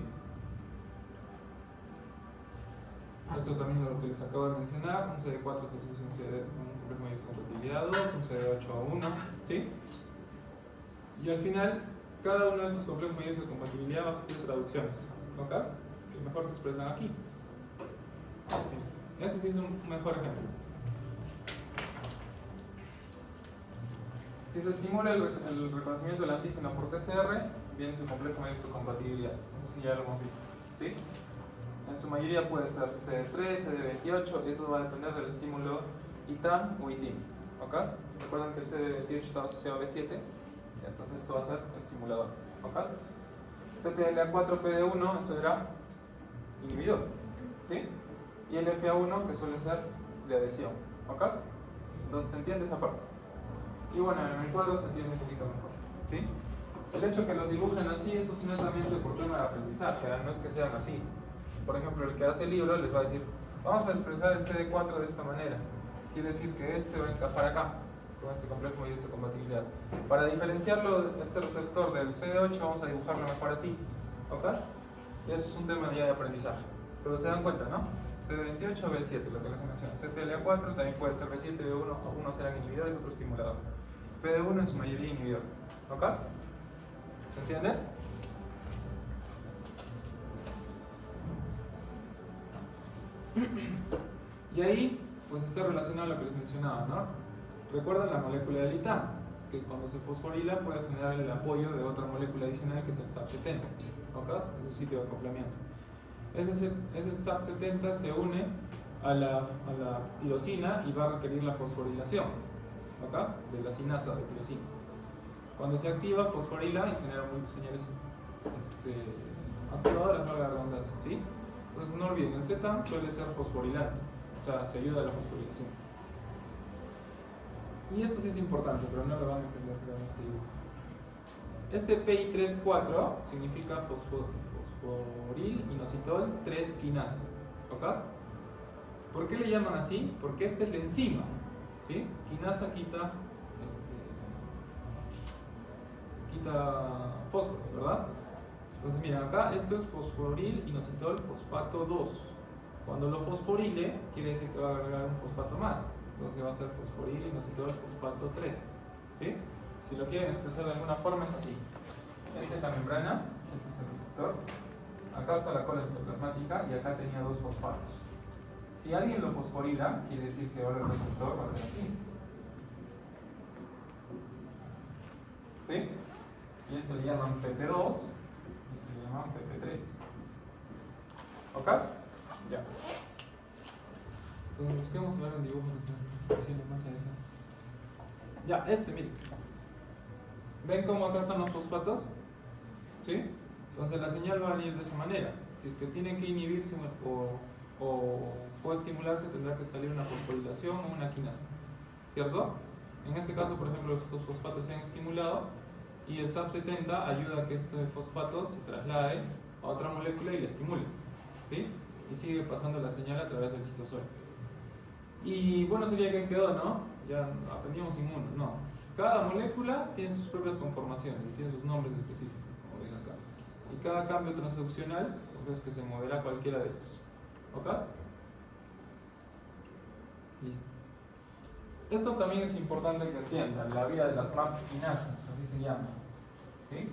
Esto también es lo que les acabo de mencionar. Un CD4 se asocia a un complejo mayor de histocompatibilidad 2, un CD8 a 1, ¿sí? Y al final, cada uno de estos complejos mayores de compatibilidad va a sufrir traducciones, ¿ok? Que mejor se expresan aquí. Este sí es un mejor ejemplo. Si se estimula el reconocimiento del antígeno por TCR, viene su complejo mayor de compatibilidad. Eso sí ya lo hemos visto, ¿sí? en su mayoría puede ser CD3, CD28, y esto va a depender del estímulo ITAM o ITIM. ¿Ok? ¿Se acuerdan que el CD28 estaba asociado a B7? Entonces esto va a ser estimulador. ¿Ok? CTLA4PD1, eso era inhibidor. ¿Sí? Y el FA1, que suele ser de adhesión. ¿Ok? Entonces se entiende esa parte. Y bueno, en el cuadro se entiende un poquito mejor. ¿Sí? El hecho de que los dibujen así, esto es netamente por tema de aprendizaje, no es que sean así. Por ejemplo, el que hace el libro les va a decir, vamos a expresar el CD4 de esta manera. Quiere decir que este va a encajar acá, con este complejo y esta compatibilidad. Para diferenciarlo, este receptor del CD8, vamos a dibujarlo mejor así. ¿Ok? Y eso es un tema ya de aprendizaje. Pero se dan cuenta, ¿no? CD28, B7, lo que les mencioné. CTLA4 también puede ser B7, B1, algunos serán inhibidores, otros estimuladores. PD1 en su mayoría inhibidor. ¿Ok? ¿Se entiende? Y ahí, pues está relacionado a lo que les mencionaba, ¿no? Recuerdan la molécula del ITAM, que cuando se fosforila puede generar el apoyo de otra molécula adicional que es el SAP70, ¿ok? Es su sitio de acoplamiento. Ese SAP70 se une a la tirosina y va a requerir la fosforilación, ¿ok? De la sinasa de tirosina. Cuando se activa, fosforila y genera muchas señales activadoras, no la redundancia, ¿sí? Entonces no olviden, el Z suele ser fosforilante, o sea, se ayuda a la fosforilación. Y esto sí es importante, pero no lo van a entender en este dibujo. Este PI34 significa fosforil inositol 3 quinasa, ¿ok? ¿Por qué le llaman así? Porque esta es la enzima, ¿sí? Quinasa quita fósforos, ¿verdad? Entonces miren, acá esto es fosforil inositol fosfato 2. Cuando lo fosforile, quiere decir que va a agregar un fosfato más. Entonces va a ser fosforil inositol fosfato 3. ¿Sí? Si lo quieren expresar de alguna forma es así. Esta es la membrana, este es el receptor. Acá está la cola citoplasmática y acá tenía dos fosfatos. Si alguien lo fosforila, quiere decir que ahora el receptor va a ser así. ¿Sí? Y esto le llaman PP2 y esto le llaman PP3. ¿Ok? Ya. Entonces busquemos ver un dibujo que se haciendo más a eso. Ya, miren. ¿Ven cómo acá están los fosfatos? ¿Sí? Entonces la señal va a venir de esa manera. Si es que tiene que inhibirse o estimularse, tendrá que salir una fosforilación o una quinasa. ¿Cierto? En este caso, por ejemplo, estos fosfatos se han estimulado y el SAP70 ayuda a que este fosfato se traslade a otra molécula y la estimule. ¿Sí? Y sigue pasando la señal a través del citosol. Y bueno, sería que quedó, ¿no? Ya aprendimos inmunos. No. Cada molécula tiene sus propias conformaciones y tiene sus nombres específicos, como ven acá. Y cada cambio transduccional pues, es que se moverá cualquiera de estos. ¿Ok? Listo. Esto también es importante que entiendan, la vía de las MAP quinasas, así se llama. ¿Sí?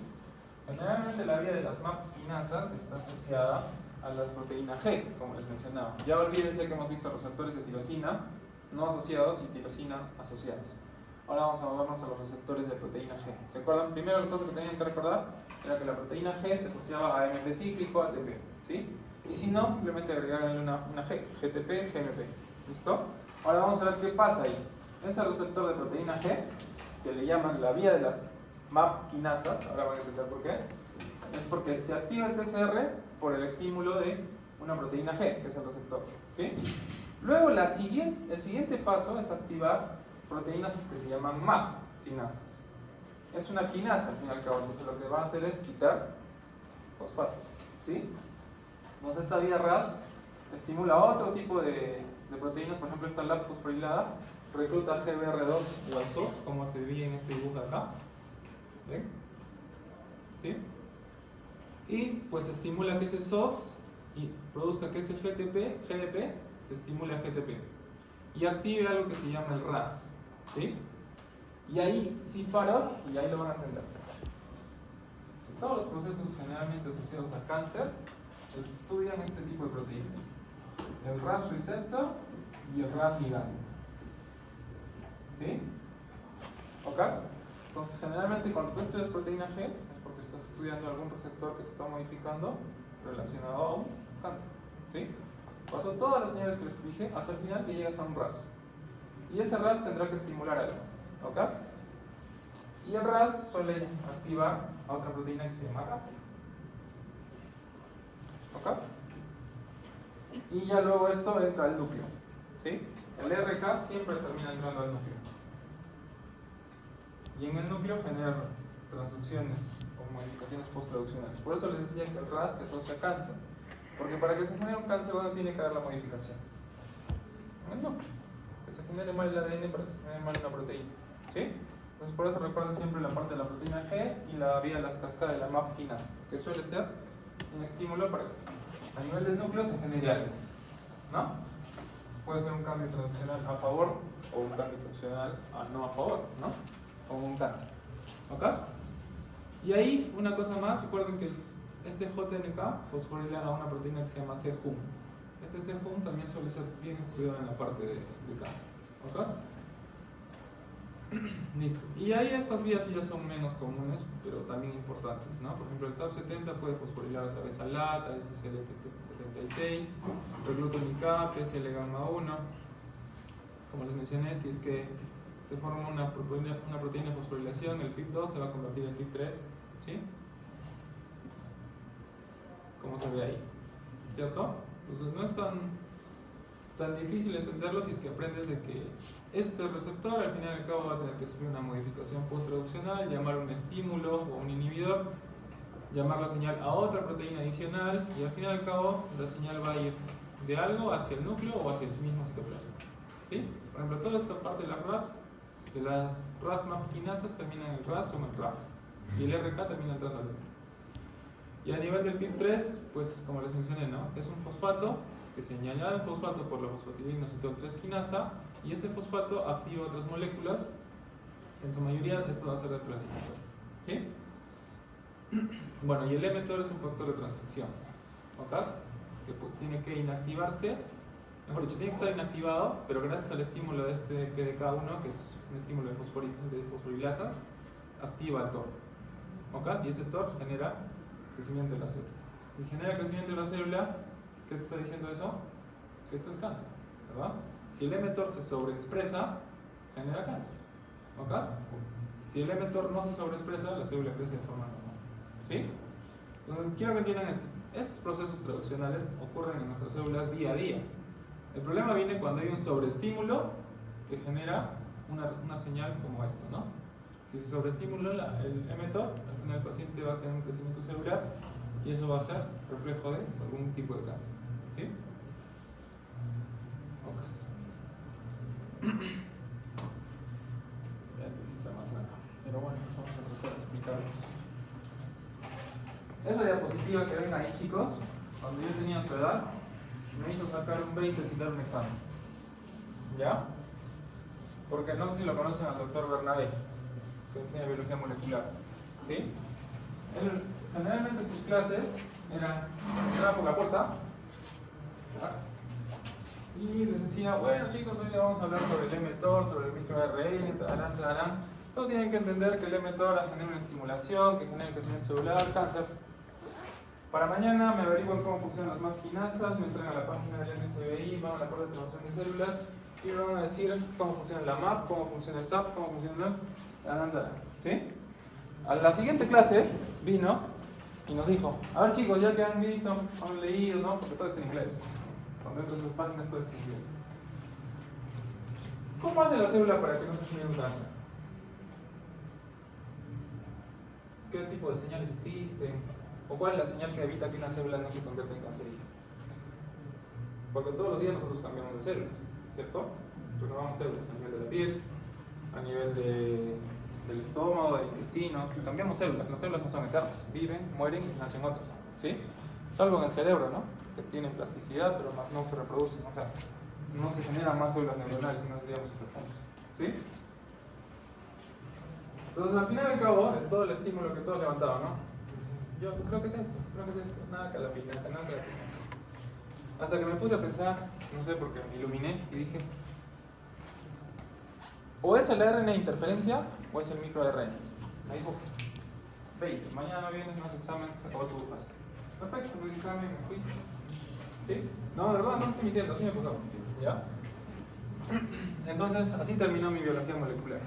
Generalmente la vía de las MAP quinasas está asociada a la proteína G, como les mencionaba. Ya olvídense que hemos visto receptores de tirosina no asociados y tirosina asociados. Ahora vamos a movernos a los receptores de proteína G. ¿Se acuerdan? Primero la cosa que tenían que recordar era que la proteína G se asociaba a AMP cíclico, ATP. ¿Sí? Y si no, simplemente agregarle una G, GTP, GMP. ¿Listo? Ahora vamos a ver qué pasa ahí. Ese receptor de proteína G, que le llaman la vía de las MAP quinasas, ahora van a entender por qué, es porque se activa el TCR por el estímulo de una proteína G, que es el receptor. ¿Sí? Luego el siguiente paso es activar proteínas que se llaman MAP sinasas. Es una quinasa al fin y al cabo, entonces lo que va a hacer es quitar fosfatos. ¿Sí? Entonces esta vía RAS estimula otro tipo de proteínas, por ejemplo esta LAP fosforilada recluta GBR2 igual SOS, como se ve en este dibujo de acá. ¿Ven? ¿Sí? Y pues estimula que ese SOS y produzca que ese GDP se estimule a GTP y active algo que se llama el RAS. ¿Sí? Y ahí sí paro y ahí lo van a entender. Todos los procesos generalmente asociados a cáncer estudian este tipo de proteínas: el RAS receptor y el RAS ligando. ¿Sí? ¿Ok? Entonces generalmente cuando tú estudias proteína G es porque estás estudiando algún receptor que se está modificando relacionado a un cáncer. ¿sí? Pasó todas las señales que les dije hasta el final que llegas a un RAS. Y ese RAS tendrá que estimular algo. ¿Ok? Y el RAS suele activar a otra proteína que se llama RAP. ¿Ok? Y ya luego esto entra al núcleo. ¿Sí? El RK siempre termina entrando al núcleo. Y en el núcleo genera transducciones o modificaciones post-traduccionales. Por eso les decía que el RAS se asocia a cáncer. Porque para que se genere un cáncer, ¿dónde tiene que haber la modificación? En el núcleo. Que se genere mal el ADN para que se genere mal una proteína. ¿Sí? Entonces por eso recuerden siempre la parte de la proteína G y la vía de las cascadas de la MAP quinasa, que suele ser un estímulo para que a nivel del núcleo se genere algo, ¿no? Puede ser un cambio traduccional a favor o un cambio traduccional a no a favor, ¿no? O un cáncer, ¿ok? Y ahí una cosa más, recuerden que este JNK fosforilada a una proteína que se llama C-HUM. Este C-HUM también suele ser bien estudiado en la parte de cáncer, ¿ok? Listo. Y ahí estas vías ya son menos comunes, pero también importantes, ¿no? Por ejemplo, el SAP70 puede fosforilar a través de LAT, SCL76, el glutamina, PSL gamma 1. Como les mencioné, si es que se forma una proteína de fosforilación, el PIP2 se va a convertir en PIP3, ¿sí? Como se ve ahí, ¿cierto? Entonces no es tan difícil entenderlo si es que aprendes de que este receptor al final y al cabo va a tener que sufrir una modificación post-traduccional, llamar un estímulo o un inhibidor, llamar la señal a otra proteína adicional y al final y al cabo la señal va a ir de algo hacia el núcleo o hacia el mismo citoplasma. ¿Sí? Por ejemplo, toda esta parte de las RAFs, de las RAS-MAP quinasas termina en el RAS o en el RAF y el RK termina entrando al núcleo. Y a nivel del PIP3, pues como les mencioné, ¿no? Es un fosfato que se añade un fosfato por la fosfatidinoacetol 3 quinasa y ese fosfato activa otras moléculas. En su mayoría esto va a ser de transcripción. ¿Sí? Bueno, y el mTOR es un factor de transcripción, ¿ok? Que tiene que inactivarse, mejor dicho, tiene que estar inactivado, pero gracias al estímulo de este PDK1, que es un estímulo de fosforilasas, activa el TOR, ¿ok? Y ese TOR genera crecimiento de la célula. Y genera crecimiento de la célula, ¿qué te está diciendo eso? Que esto es cáncer, ¿verdad? Si el mTOR se sobreexpresa, genera cáncer, ¿ok? Si el mTOR no se sobreexpresa, la célula crece de forma normal, ¿sí? Entonces, quiero que entiendan esto. Estos procesos traduccionales ocurren en nuestras células día a día. El problema viene cuando hay un sobreestímulo que genera una señal como esto, ¿no? Si se sobreestimula el mTOR, al final el paciente va a tener un crecimiento celular y eso va a ser reflejo de algún tipo de cáncer, ¿sí? Este sí está más blanco, pero bueno, vamos a tratar de explicarlos. Esa diapositiva que ven ahí, chicos, cuando yo tenía su edad, me hizo sacar un 20 sin dar un examen. ¿Ya? Porque no sé si lo conocen al doctor Bernabé, que enseña biología molecular. ¿Sí? Él, generalmente sus clases entraba por la puerta y les decía, bueno chicos, hoy vamos a hablar sobre el mTOR, sobre el microRNA, tarán. Todos tienen que entender que el mTOR genera una estimulación, que genera el crecimiento celular, cáncer. Para mañana me averiguan cómo funcionan las MAP quinasas, me entran a la página del NSBI, van a la parte de transformación de células y me van a decir cómo funciona la MAP, cómo funciona el SAP, cómo funciona el... ¿Sí? A la siguiente clase vino y nos dijo, a ver chicos, ya que han visto, han leído, ¿no? Porque todo está en inglés. Cuando entro a esas páginas todo está en inglés. ¿Cómo hace la célula para que no se genere un cáncer? ¿Qué tipo de señales existen? ¿O cuál es la señal que evita que una célula no se convierta en cancerígena? Porque todos los días nosotros cambiamos de células, ¿cierto? Renovamos células a nivel de la piel, a nivel del estómago, del intestino, cambiamos células. Las células no son eternas, viven, mueren y nacen otras, ¿sí? Salvo en el cerebro, ¿no? Que tienen plasticidad, pero más no se reproducen, o sea, no se generan más células neuronales, sino seríamos superpuntos, ¿sí? Entonces, al final y al cabo, de todo el estímulo que todos levantaban, ¿no? Yo creo que es esto, nada que la pinaca, nada que la pinaca. Hasta que me puse a pensar, no sé, porque me iluminé y dije, o es el RNA interferencia o es el microRNA. Me dijo, 20, mañana no vienes, no haces examen, se acabó tu fase. Perfecto, no hice examen, me fui. ¿Sí? No, de verdad, no estoy mintiendo, así me pasó. ¿Ya? Entonces, así terminó mi biología molecular.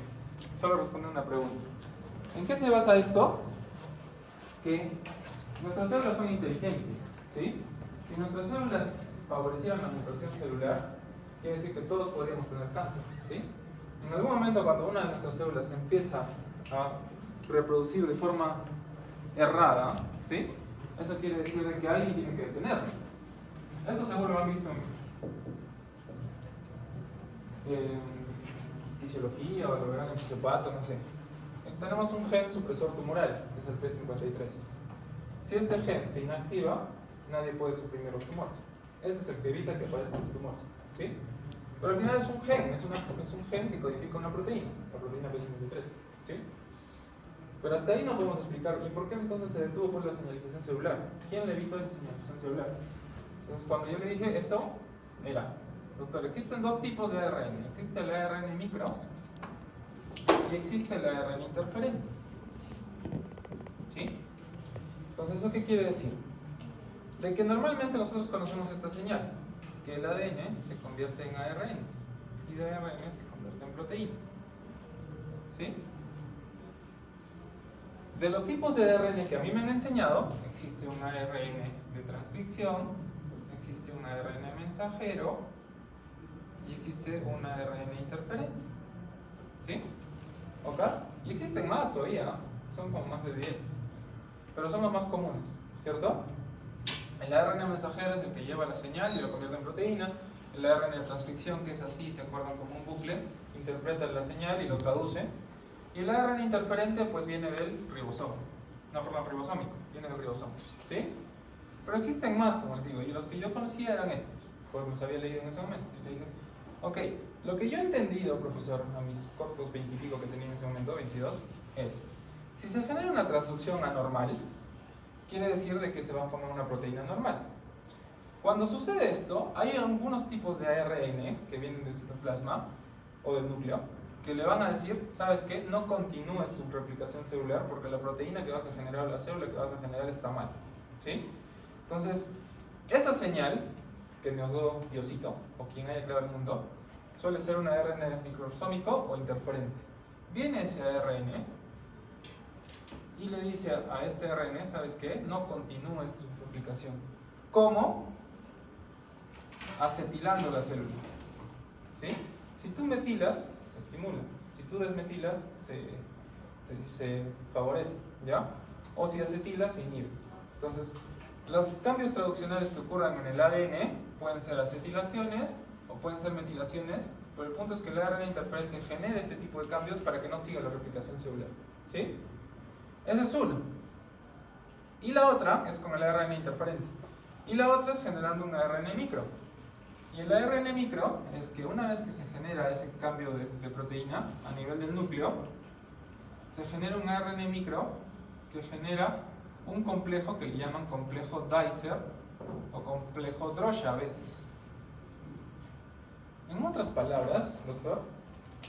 Solo respondí una pregunta. ¿En qué se basa esto? Que nuestras células son inteligentes, ¿sí? Si nuestras células favorecieran la mutación celular, quiere decir que todos podríamos tener cáncer, ¿sí? En algún momento, cuando una de nuestras células empieza a reproducir de forma errada, ¿sí? Eso quiere decir de que alguien tiene que detenerlo. Esto seguro lo han visto en fisiología o lo verán en fisiopato, no sé. Tenemos un gen supresor tumoral, que es el P53. Si este gen se inactiva, nadie puede suprimir los tumores. Este es el que evita que aparezcan los tumores, ¿sí? Pero al final es un gen, es un gen que codifica una proteína, la proteína P53, ¿sí? Pero hasta ahí no podemos explicar. ¿Y por qué entonces se detuvo por la señalización celular? ¿Quién le evitó la señalización celular? Entonces, cuando yo le dije eso, era, doctor, existen dos tipos de ARN. Existe el ARN micro y existe el ARN interferente. ¿Sí? Entonces, ¿eso qué quiere decir? De que normalmente nosotros conocemos esta señal, que el ADN se convierte en ARN y de ARN se convierte en proteína. ¿Sí? De los tipos de ARN que a mí me han enseñado, existe un ARN de transcripción, existe un ARN mensajero y existe un ARN interferente. ¿Sí? ¿Ocas? Y existen más todavía, son como más de 10, pero son los más comunes, ¿cierto? El ARN mensajero es el que lleva la señal y lo convierte en proteína. El ARN de transcripción, que es así, se acuerdan como un bucle, interpreta la señal y lo traduce. Y el ARN interferente pues viene del ribosomo. No, perdón, ribosómico, viene del ribosomo. ¿Sí? Pero existen más, como les digo, y los que yo conocía eran estos, porque los había leído en ese momento. Y le dije, ok, lo que yo he entendido, profesor, a mis cortos 20 y pico que tenía en ese momento, 22, es, si se genera una transducción anormal, quiere decir de que se va a formar una proteína normal. Cuando sucede esto, hay algunos tipos de ARN que vienen del citoplasma o del núcleo, que le van a decir, ¿sabes qué? No continúes tu replicación celular porque la proteína que vas a generar, la célula que vas a generar está mal, ¿sí? Entonces, esa señal que nos dio Diosito, o quien haya creado el mundo, suele ser un ARN microsómico o interferente. Viene ese ARN y le dice a este ARN, ¿sabes qué? No continúes tu replicación. ¿Cómo? Acetilando la célula, ¿sí? Si tú metilas, se estimula. Si tú desmetilas, se favorece, ¿ya? O si acetilas, se inhibe. Entonces, los cambios traduccionales que ocurran en el ADN pueden ser acetilaciones o pueden ser metilaciones, pero el punto es que el ARN interferente genera este tipo de cambios para que no siga la replicación celular, ¿sí? Esa es una. Y la otra es con el ARN interferente. Y la otra es generando un ARN micro. Y el ARN micro es que una vez que se genera ese cambio de proteína a nivel del núcleo, se genera un ARN micro que genera un complejo que le llaman complejo Dicer o complejo Drosha a veces. En otras palabras, doctor,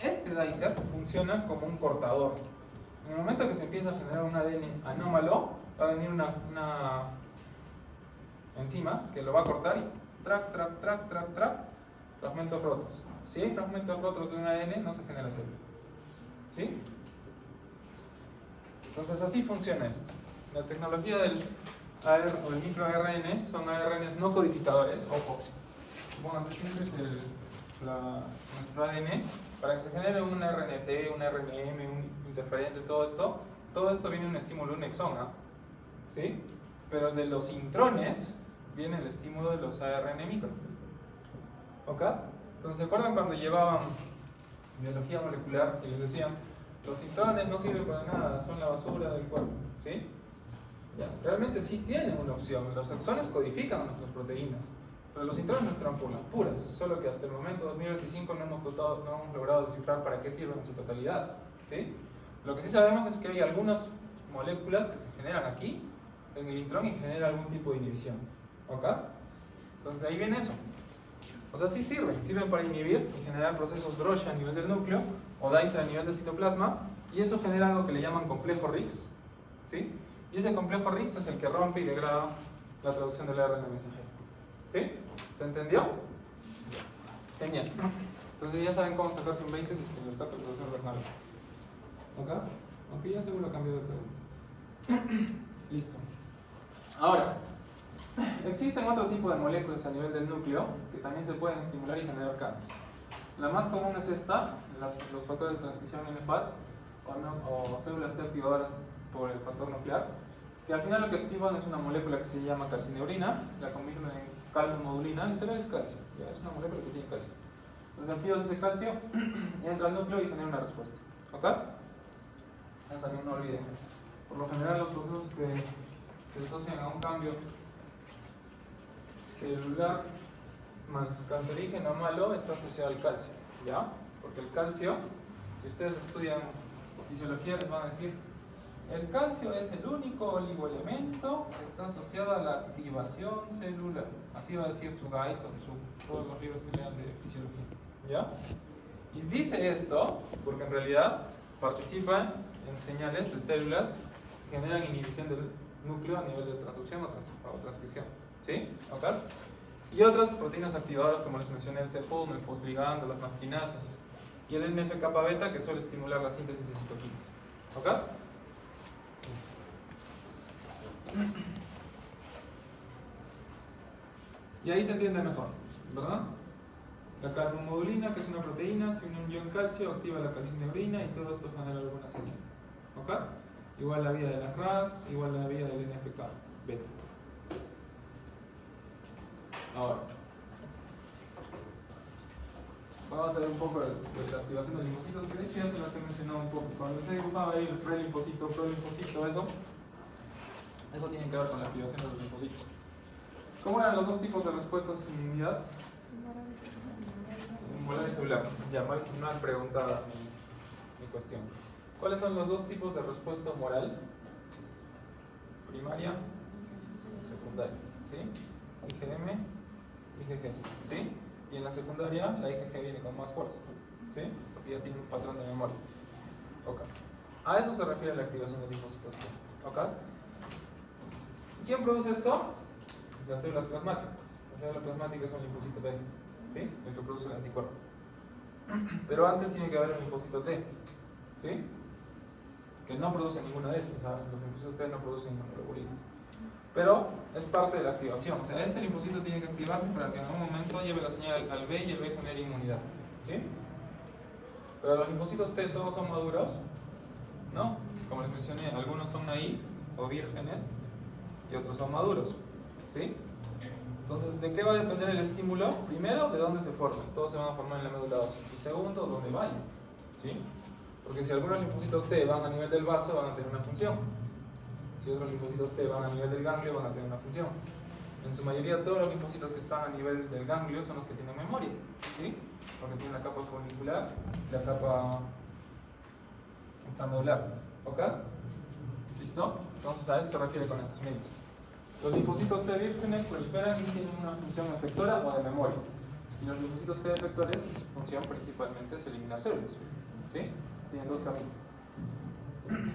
este Dicer funciona como un cortador. En el momento que se empieza a generar un ADN anómalo, va a venir una enzima que lo va a cortar y track, fragmentos rotos. Si hay fragmentos rotos de un ADN, no se genera célula. ¿Sí? Entonces así funciona esto. La tecnología del AR o el microARN son ARNs no codificadores. Ojo, pónganse siempre nuestro ADN para que se genere un RNT, un RNM, un interferente, todo esto viene un estímulo, un exón, ¿no? ¿Sí? Pero de los intrones viene el estímulo de los ARN micro. ¿Ok? Entonces, ¿se acuerdan cuando llevaban biología molecular y les decían, los intrones no sirven para nada, son la basura del cuerpo? ¿Sí? Ya, realmente sí tienen una opción. Los exones codifican nuestras proteínas, pero los intrones no están por las puras, solo que hasta el momento 2025 no hemos logrado descifrar para qué sirven en su totalidad, ¿sí? Lo que sí sabemos es que hay algunas moléculas que se generan aquí en el intrón y generan algún tipo de inhibición. ¿Ok? Entonces de ahí viene eso. O sea, sí sirven para inhibir y generar procesos Drosha a nivel del núcleo o Dicer a nivel del citoplasma, y eso genera algo que le llaman complejo Rix, ¿sí? Y ese complejo Rix es el que rompe y degrada la traducción del ARN mensajero. ¿Sí? ¿Se entendió? Genial. Entonces ya saben cómo sacarse un 20 si es que les toca el profesor Bernal. ¿Ok? Aunque ya seguro cambió de preguntas. Listo. Ahora, existen otro tipo de moléculas a nivel del núcleo que también se pueden estimular y generar cambios. La más común es esta, los factores de transcripción NFAT o células T activadoras por el factor nuclear, que al final lo que activan es una molécula que se llama calcineurina, la convierten en calmodulina, literal es calcio, ya es una molécula que tiene calcio. Entonces activas ese calcio, entra al núcleo y genera una respuesta. ¿Ok? Eso también no olviden. Por lo general los procesos que se asocian a un cambio celular cancerígeno malo está asociado al calcio, ¿ya? Porque el calcio, si ustedes estudian fisiología, les van a decir el calcio es el único oligoelemento que está asociado a la activación celular. Así va a decir su Guyton, todos los libros que lean de fisiología, ¿ya? Y dice esto porque en realidad participan en señales de células que generan inhibición del núcleo a nivel de transducción o transcripción, ¿sí? ¿Ok? Y otras proteínas activadoras como les mencioné, el C1, el fosligando, las maquinasas y el NF-kappa beta que suele estimular la síntesis de citoquinas. ¿Ok? Y ahí se entiende mejor, ¿verdad? La calmodulina, que es una proteína, se une un ion calcio, activa la calcineurina y todo esto genera alguna señal. ¿Ok? Igual la vía de las RAS, igual la vía del NF-kappa beta. Ahora, vamos a ver un poco de la activación de linfocitos, que de hecho ya se las he mencionado un poco. Cuando se dibujaba ahí el prelinfocito, prolinfocito, eso tiene que ver con la activación de los linfocitos. ¿Cómo eran los dos tipos de respuestas sin inmunidad? Molar y celular. Ya, mal preguntada mi cuestión. ¿Cuáles son los dos tipos de respuesta humoral? Primaria, secundaria, ¿sí? IgM, IgG, ¿sí? Y en la secundaria la IgG viene con más fuerza, ¿sí? Porque ya tiene un patrón de memoria. ¿Ok? A eso se refiere la activación de linfocitos T. ¿Ok? ¿Quién produce esto? Las células plasmáticas. Las células plasmáticas son linfocito B, ¿sí? El que produce el anticuerpo. Pero antes tiene que haber un linfocito T, ¿sí? Que no produce ninguna de estas. ¿Sabes? Los linfocitos T no producen inmunoglobulinas. Pero es parte de la activación. O sea, este linfocito tiene que activarse para que en algún momento lleve la señal al B y el B genere inmunidad, ¿sí? Pero los linfocitos T todos son maduros, ¿no? Como les mencioné, algunos son naïf o vírgenes y otros son maduros, ¿sí? Entonces, ¿de qué va a depender el estímulo? Primero, de dónde se forman. Todos se van a formar en la médula ósea. Y segundo, dónde vayan, ¿sí? Porque si algunos linfocitos T van a nivel del vaso, van a tener una función. Si otros linfocitos T van a nivel del ganglio, van a tener una función. En su mayoría, todos los linfocitos que están a nivel del ganglio son los que tienen memoria, ¿sí? Porque tienen la capa folicular y la capa extramedular. ¿Ok? ¿Listo? Entonces a eso se refiere con estos médicos. Los linfocitos T vírgenes proliferan y tienen una función efectora o de memoria. Y los linfocitos T efectores, su función principalmente es eliminar células, ¿sí? Tienen dos caminos.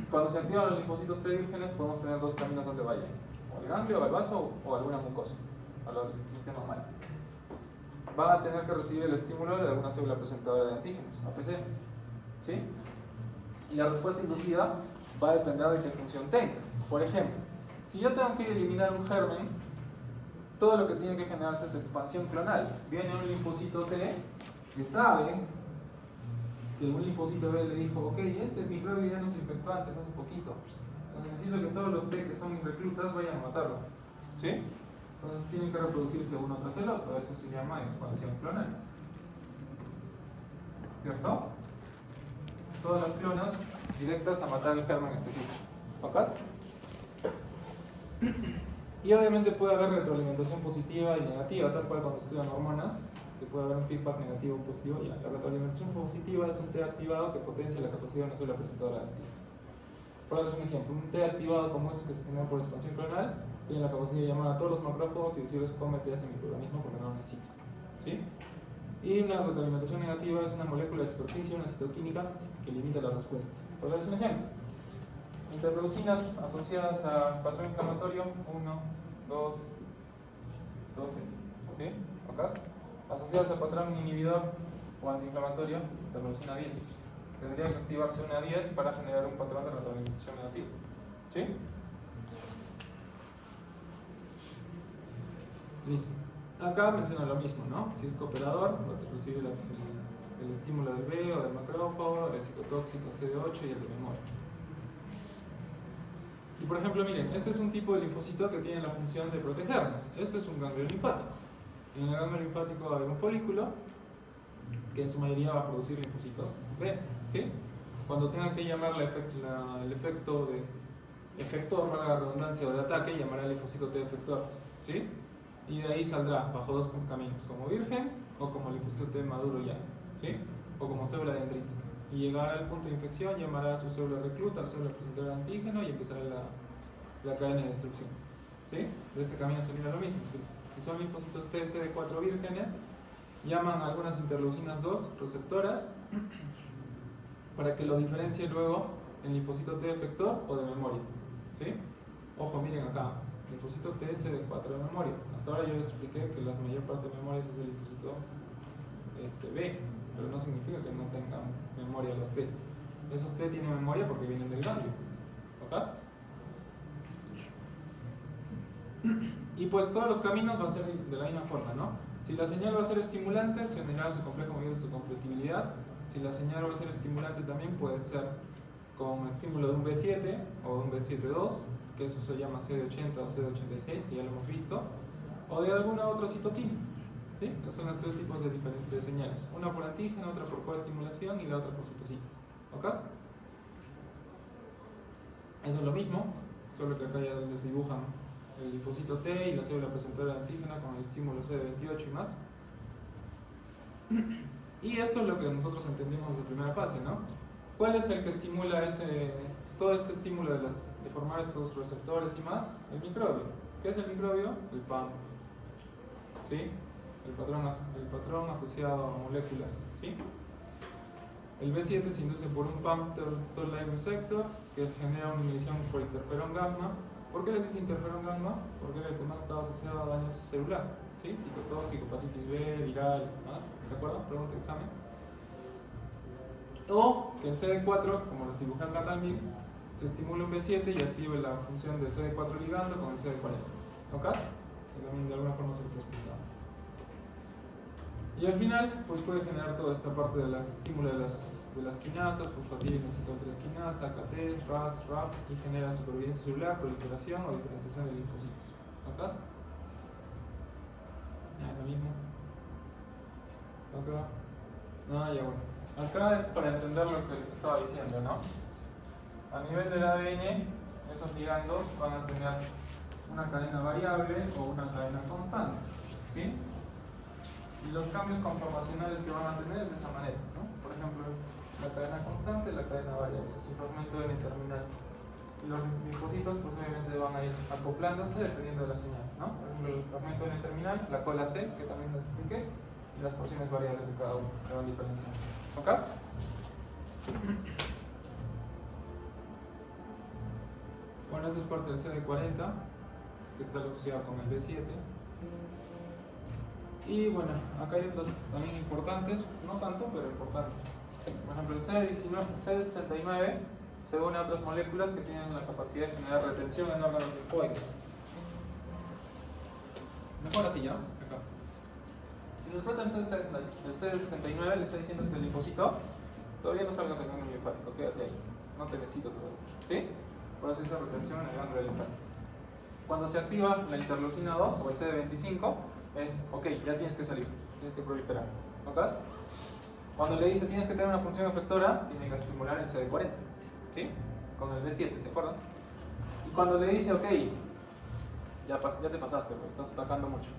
Cuando se activan los linfocitos T vírgenes podemos tener dos caminos donde vayan, o el ganglio, o el vaso, o alguna mucosa, o el sistema mal. Van a tener que recibir el estímulo de alguna célula presentadora de antígenos, APC, ¿sí? Y la respuesta inducida va a depender de qué función tenga. Por ejemplo, si yo tengo que eliminar un germen, todo lo que tiene que generarse es expansión clonal. Viene un linfocito T que sabe que un linfocito B le dijo, ok, este microbio ya nos infectó antes hace poquito, entonces necesito que todos los T que son mis reclutas vayan a matarlo, ¿sí? Entonces tienen que reproducirse uno tras el otro, eso se llama expansión clonal, ¿cierto? Todas las clonas directas a matar el germen específico, ¿ok? Y obviamente puede haber retroalimentación positiva y negativa, tal cual cuando estudian hormonas, que puede haber un feedback negativo o positivo. Ya, la retroalimentación positiva es un T activado que potencia la capacidad de una célula presentadora de antígenos. Por darles un ejemplo, un T activado como estos que se generan por expansión clonal tiene la capacidad de llamar a todos los macrófagos y decirles cómete ese microorganismo porque no lo necesito, ¿sí? Y una retroalimentación negativa es una molécula de superficie, una citoquímica que limita la respuesta. Por darles un ejemplo, interleucinas asociadas a patrón inflamatorio 1, 2, 12, ¿sí? Acá, asociados al patrón inhibidor o antiinflamatorio, interleucina 10. Tendría que activarse una 10 para generar un patrón de retroalimentación negativo. ¿Sí? Listo. Acá menciona lo mismo, ¿no? Si es cooperador, recibe el estímulo del B o del macrófago, el citotóxico CD8 y el de memoria. Y por ejemplo, miren, este es un tipo de linfocito que tiene la función de protegernos. Este es un ganglio linfático. En el ganglio linfático hay un folículo que en su mayoría va a producir linfocitos B, ¿sí? Cuando tenga que llamar el efecto de efector, valga la redundancia, o de ataque, llamará el linfocito T efector, ¿sí? Y de ahí saldrá bajo dos caminos, como virgen o como linfocito T maduro ya, ¿sí? O como célula dendrítica. Y llegará al punto de infección, llamará a su célula recluta, a su célula presentora de antígeno y empezará la cadena de destrucción, ¿sí? De este camino sería lo mismo. Si son linfocitos T CD4 vírgenes, llaman a algunas interleucinas 2 receptoras para que lo diferencie luego en linfocito T efector o de memoria, ¿sí? Ojo, miren acá, linfocito T CD4 de memoria. Hasta ahora yo les expliqué que la mayor parte de memorias es del linfocito B, pero no significa que no tengan memoria los T. Esos T tienen memoria porque vienen del ganglio. ¿Ok? Y pues todos los caminos va a ser de la misma forma, ¿no? Si la señal va a ser estimulante, se unirá a su complejo medido de su compatibilidad. Si la señal va a ser estimulante también puede ser con estímulo de un B7 o de un B7-2, que eso se llama CD80 o CD86, que ya lo hemos visto, o de alguna otra citoquina, ¿sí? Esos son los tres tipos de señales, una por antígeno, otra por coestimulación y la otra por citocina. ¿Ok? Eso es lo mismo, solo que acá ya les dibujan el linfocito T y la célula presentora de antígeno con el estímulo CD28 y más. Y esto es lo que nosotros entendimos desde primera fase, ¿no? ¿Cuál es el que estimula todo este estímulo de formar estos receptores y más? El microbio. ¿Qué es el microbio? El PAM. ¿Sí? El patrón asociado a moléculas. ¿Sí? El B7 se induce por un PAM Toll Like Receptor que genera una inhibición por interferón gamma. ¿Por qué les dice interferón gamma? Porque era el que más estaba asociado a daño celular. ¿Sí? Citotóxico, hepatitis B, viral, más. ¿De acuerdo? Pregunta de examen. O que el CD4, como los dibujé acá también, se estimula un B7 y active la función del CD4 ligando con el CD40. ¿Ok? Que también de alguna forma se les ha explicado. Y al final, pues puede generar toda esta parte del estímulo de las quinasas, fosfatina, citol-3 quinasa, KT, RAS, RAF, y genera supervivencia celular, proliferación o diferenciación de linfocitos. ¿Ok? Ya es lo mismo. Acá. No, ya bueno. Acá es para entender lo que estaba diciendo, ¿no? A nivel del ADN, esos ligandos van a tener una cadena variable o una cadena constante, ¿sí? Y los cambios conformacionales que van a tener es de esa manera, ¿no? Por ejemplo, la cadena constante, la cadena variable, su fragmento N terminal. Y los linfocitos, pues obviamente van a ir acoplándose dependiendo de la señal, ¿no? Por ejemplo, el fragmento N terminal, la cola C, que también les expliqué, y las porciones variables de cada uno, que van diferenciando. ¿Ok? Bueno, esto es parte del CD40, que está asociado con el B7. Y bueno, acá hay otros también importantes, no tanto, pero importantes. Por ejemplo, el CD69 se une a otras moléculas que tienen la capacidad de generar retención en órganos linfóides. Mejor así, ¿ya? Acá. Si se explota el CD69, le está diciendo este linfocito, todavía no salgas del ganglio linfático, quédate ahí, no te necesito todavía, ¿sí? Por eso esa retención en el ganglio linfático. Cuando se activa la interleucina 2 o el CD25, es, ok, ya tienes que salir, tienes que proliferar, ¿ok? Cuando le dice tienes que tener una función efectora, tiene que estimular el CD40, ¿sí? Con el B7, ¿se acuerdan? Y cuando le dice, ok, ya te pasaste, pues, estás atacando mucho,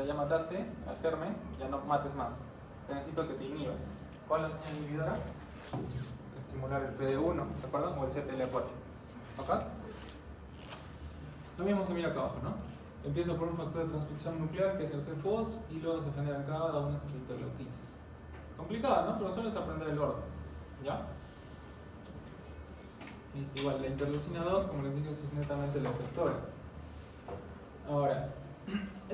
ya mataste al germen, ya no mates más, te necesito que te inhibas. ¿Cuál es la señal inhibidora? Estimular el PD1, ¿se acuerdan? O el CTLA4, ¿ok? Lo mismo se mira acá abajo, ¿no? Empieza por un factor de transcripción nuclear que es el CFOS y luego se generan cada una de esas interleuquinas. Complicado, ¿no? Pero solo es aprender el orden, ¿ya? Listo, igual, la interleucina 2, como les dije, es netamente la efectora. Ahora,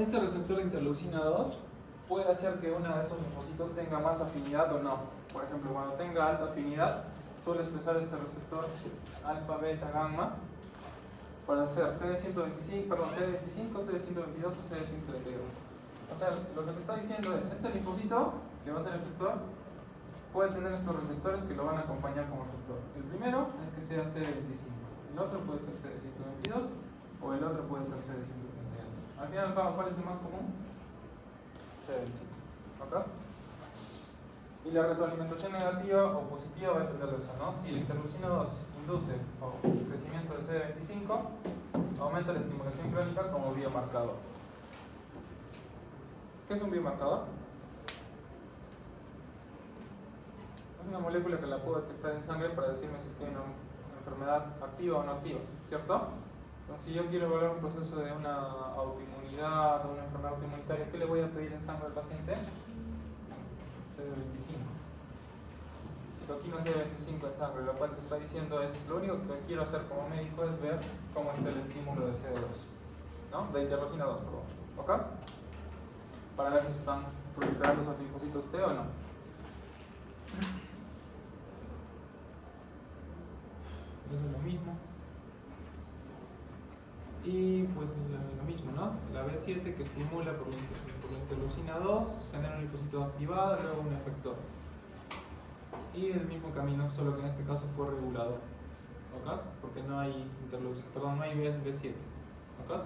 este receptor de interleucina 2 puede hacer que uno de esos linfocitos tenga más afinidad o no. Por ejemplo, cuando tenga alta afinidad, suele expresar este receptor alfa, beta, gamma para hacer CD125, CD122 o CD132. O sea, lo que te está diciendo es, este linfocito, que va a ser efector, puede tener estos receptores que lo van a acompañar como efector. El primero es que sea CD25, el otro puede ser CD122 o el otro puede ser CD132. Al final y al cabo, ¿cuál es el más común? CD25. ¿Ok? Y la retroalimentación negativa o positiva va a depender de eso, ¿no? Si la interleucina 2 induce el crecimiento de CD25, aumenta la estimulación crónica como biomarcador. ¿Qué es un biomarcador? Es una molécula que la puedo detectar en sangre para decirme si es que hay una enfermedad activa o no activa, ¿cierto? Entonces, si yo quiero evaluar un proceso de una autoinmunidad o una enfermedad autoinmunitaria, ¿qué le voy a pedir en sangre al paciente? CD25. Citoquina CD25 en sangre, lo cual te está diciendo es, lo único que quiero hacer como médico es ver cómo está el estímulo de CD2, ¿no? De interleucina 2, perdón. ¿Ok? Para ver si están proliferando esos linfocitos T o no. Eso es lo mismo. Y pues lo mismo, ¿no? La B7 que estimula por la interleucina 2, genera un linfocito activado, luego un efector. Y el mismo camino, solo que en este caso fue regulador. ¿Ok? Porque no hay interleucina, perdón, no hay B7. ¿Ok?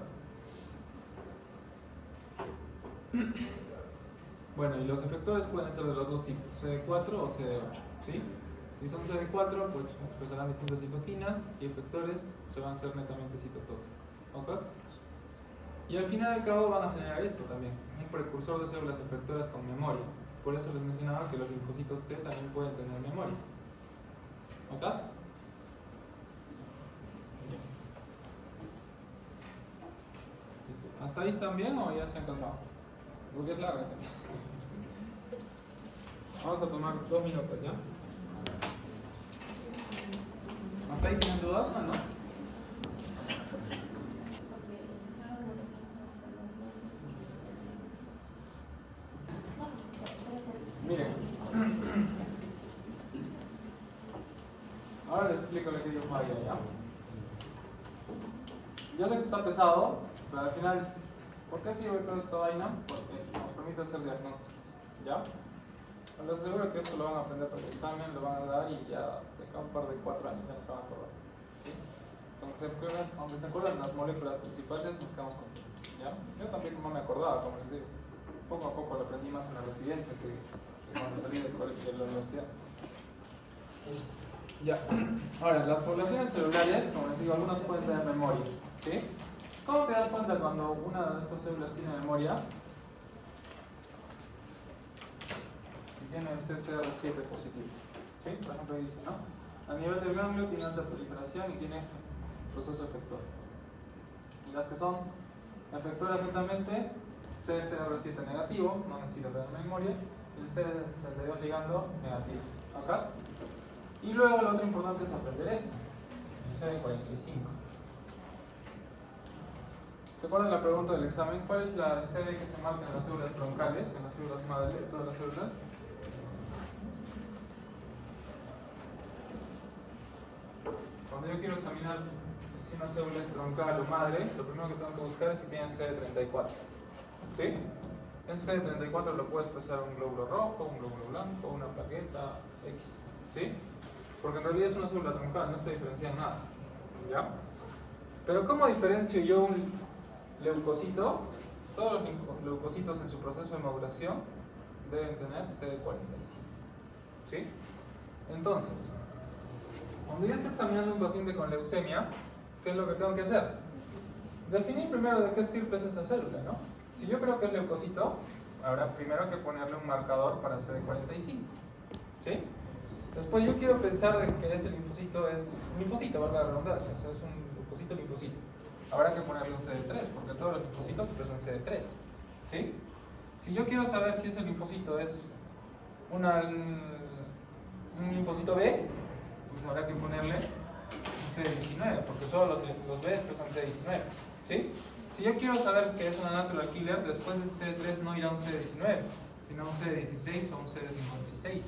Bueno, y los efectores pueden ser de los dos tipos, CD4 o CD8, ¿sí? Si son CD4, pues expresarán distintas citoquinas y efectores se van a ser netamente citotóxicos, ¿ok? Y al final y al cabo van a generar esto también, un precursor de células efectoras con memoria. Por eso les mencionaba que los linfocitos T también pueden tener memoria, ¿ok? ¿Listo? ¿Hasta ahí están bien o ya se han cansado? Porque es larga esta. Vamos a tomar 2 minutos, ¿ya? ¿Hasta ahí tienen dudas o no? Miren. Ahora les explico lo que yo falla, ¿ya? Yo sé que está pesado, pero al final, ¿por qué sirve toda esta vaina? Porque nos permite hacer diagnósticos, ¿ya? Les aseguro que esto lo van a aprender para el examen, lo van a dar y ya de acá un par de 4 años ya no se van a acordar, ¿sí? Aunque se acuerdan las moléculas principales, nos quedamos contentos, ¿ya? Yo también no me acordaba, como les digo. Poco a poco lo aprendí más en la residencia que cuando salí del colegio de la universidad. Ya. Ahora, las poblaciones celulares, como les digo, algunas pueden tener memoria, ¿sí? ¿Cómo te das cuenta cuando una de estas células tiene memoria? Si tiene el CCR7 positivo, ¿sí? Por ejemplo, dice, ¿no? A nivel del ganglio tiene alta proliferación y tiene proceso efector. Y las que son efectoras netamente, CCR7 negativo, no necesita tener memoria, y el CD62 ligando negativo. ¿Acá? Y luego lo otro importante es aprender esto, el CD45. ¿Se acuerdan la pregunta del examen? ¿Cuál es la CD que se marca en las células troncales, en las células madre, de todas las células? Cuando yo quiero examinar si una célula es troncal o madre, lo primero que tengo que buscar es si tienen CD34. ¿Sí? Ese CD34 lo puede expresar un glóbulo rojo, un glóbulo blanco, una plaqueta, X. ¿Sí? Porque en realidad es una célula troncal, no se diferencia en nada. ¿Ya? Pero ¿cómo diferencio yo un leucocito? Todos los leucocitos en su proceso de maduración deben tener CD45. ¿Sí? Entonces, cuando yo estoy examinando a un paciente con leucemia, ¿qué es lo que tengo que hacer? Definir primero de qué estirpe es esa célula, ¿no? Si yo creo que es leucocito, habrá primero que ponerle un marcador para CD45. ¿Sí? Después yo quiero pensar de que ese linfocito es un linfocito, valga la redundancia, o sea, es un linfocito. Habrá que ponerle un CD3, porque todos los linfocitos expresan CD3. ¿Sí? Si yo quiero saber si ese linfocito es un linfocito B, pues habrá que ponerle un CD19, porque solo los B expresan CD19. ¿Sí? Si yo quiero saber qué es una natural killer, después de ese CD3 no irá a un CD19, sino a un CD16 o un CD56.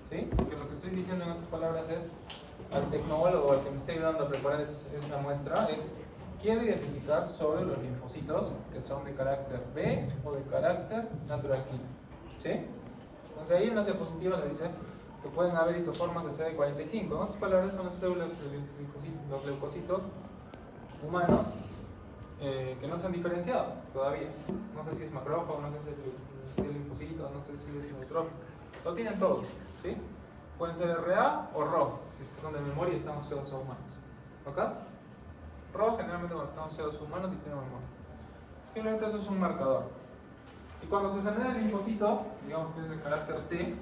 ¿Sí? Porque lo que estoy diciendo en otras palabras es, al tecnólogo, al que me esté ayudando a preparar esa muestra, es, quiero identificar sobre los linfocitos que son de carácter B o de carácter natural killer. ¿Sí? Entonces ahí en las diapositivas le dice que pueden haber isoformas de CD45. En otras palabras son las células de los leucocitos humanos que no se han diferenciado todavía. No sé si es macrófago, no sé si es linfocito, no sé si es neutrófico. Lo tienen todos, ¿sí? Pueden ser RA o RO, si es que son de memoria y están asociados a humanos. ¿Ok? RO generalmente cuando están asociados a humanos y tienen memoria. Simplemente eso es un marcador. Y cuando se genera el linfocito, digamos que es de carácter T,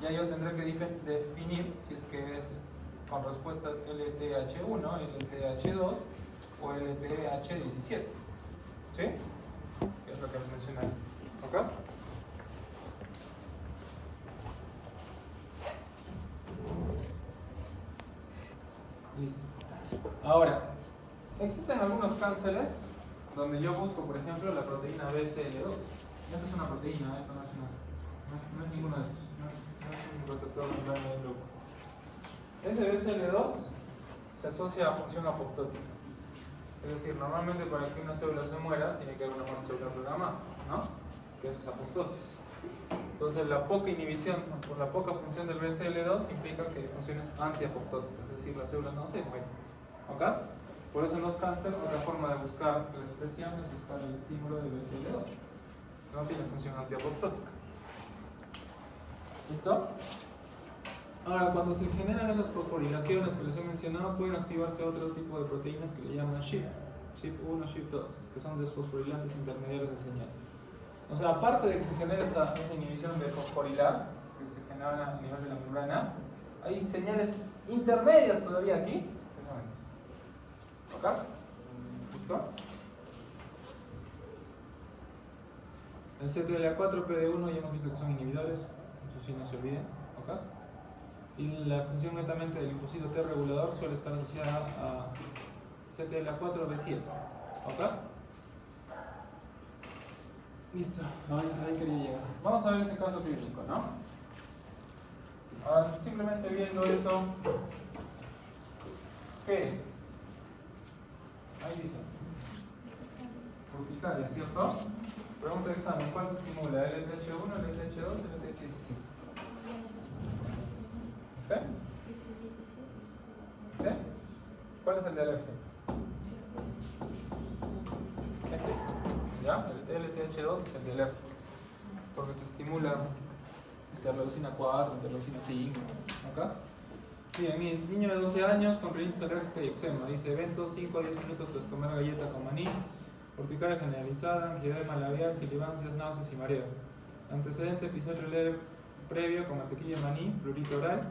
ya yo tendré que definir si es que es con respuesta LTH1, LTH2 o LTH17. ¿Sí? Que es lo que les mencioné. ¿Ok? Listo. Ahora, existen algunos cánceres donde yo busco, por ejemplo, la proteína BCL2. Esta es una proteína, esto no es ninguno de estos. No es un receptor membrana de grupo. Ese BCL2 se asocia a función apoptótica. Es decir, normalmente para que una célula se muera, tiene que haber una muerte celular programada, ¿no? Que eso es apoptosis. Entonces, la poca inhibición, por la poca función del BCL2, implica que funciones antiapoptóticas, es decir, las células no se mueren. ¿Ok? Por eso en los cánceres, otra forma de buscar la expresión es buscar el estímulo del BCL2. No tiene función antiapoptótica. ¿Listo? Ahora, cuando se generan esas fosforilaciones que les he mencionado, pueden activarse otro tipo de proteínas que le llaman SHIP, SHIP1, SHIP2, que son desfosforilantes intermediarios de señal. O sea, aparte de que se genere esa inhibición de fosforilar, que se genera a nivel de la membrana, hay señales intermedias todavía aquí, que son estas. ¿Ok? ¿Listo? El CTLA4, PD1 ya hemos visto que son inhibidores, eso sí no se olviden. ¿Ok? Y la función netamente del linfocito T regulador suele estar asociada a CTLA4-B7. ¿Ok? Listo, ahí quería llegar. Vamos a ver ese caso clínico, ¿no? Ahora, simplemente viendo eso, ¿qué es? Ahí dice. Urticaria, ¿cierto? Pregunta de examen, ¿cuál se estimula? ¿LTH1, LTH2, LTH17? ¿Sí? ¿Sí? ¿Cuál es el de alergia? Este. ¿Ya? El LTH2 es el de alergia. Porque se estimula interleucina 4, interleucina 5. ¿Acá? Bien, mi niño de 12 años con rinitis alérgica y eczema. Dice eventos 5 a 10 minutos tras comer galleta con maní. Urticaria generalizada, angioedema labial, silivancias, náuseas y mareo. Antecedente, episodio leve previo con mantequilla de maní, prurito oral.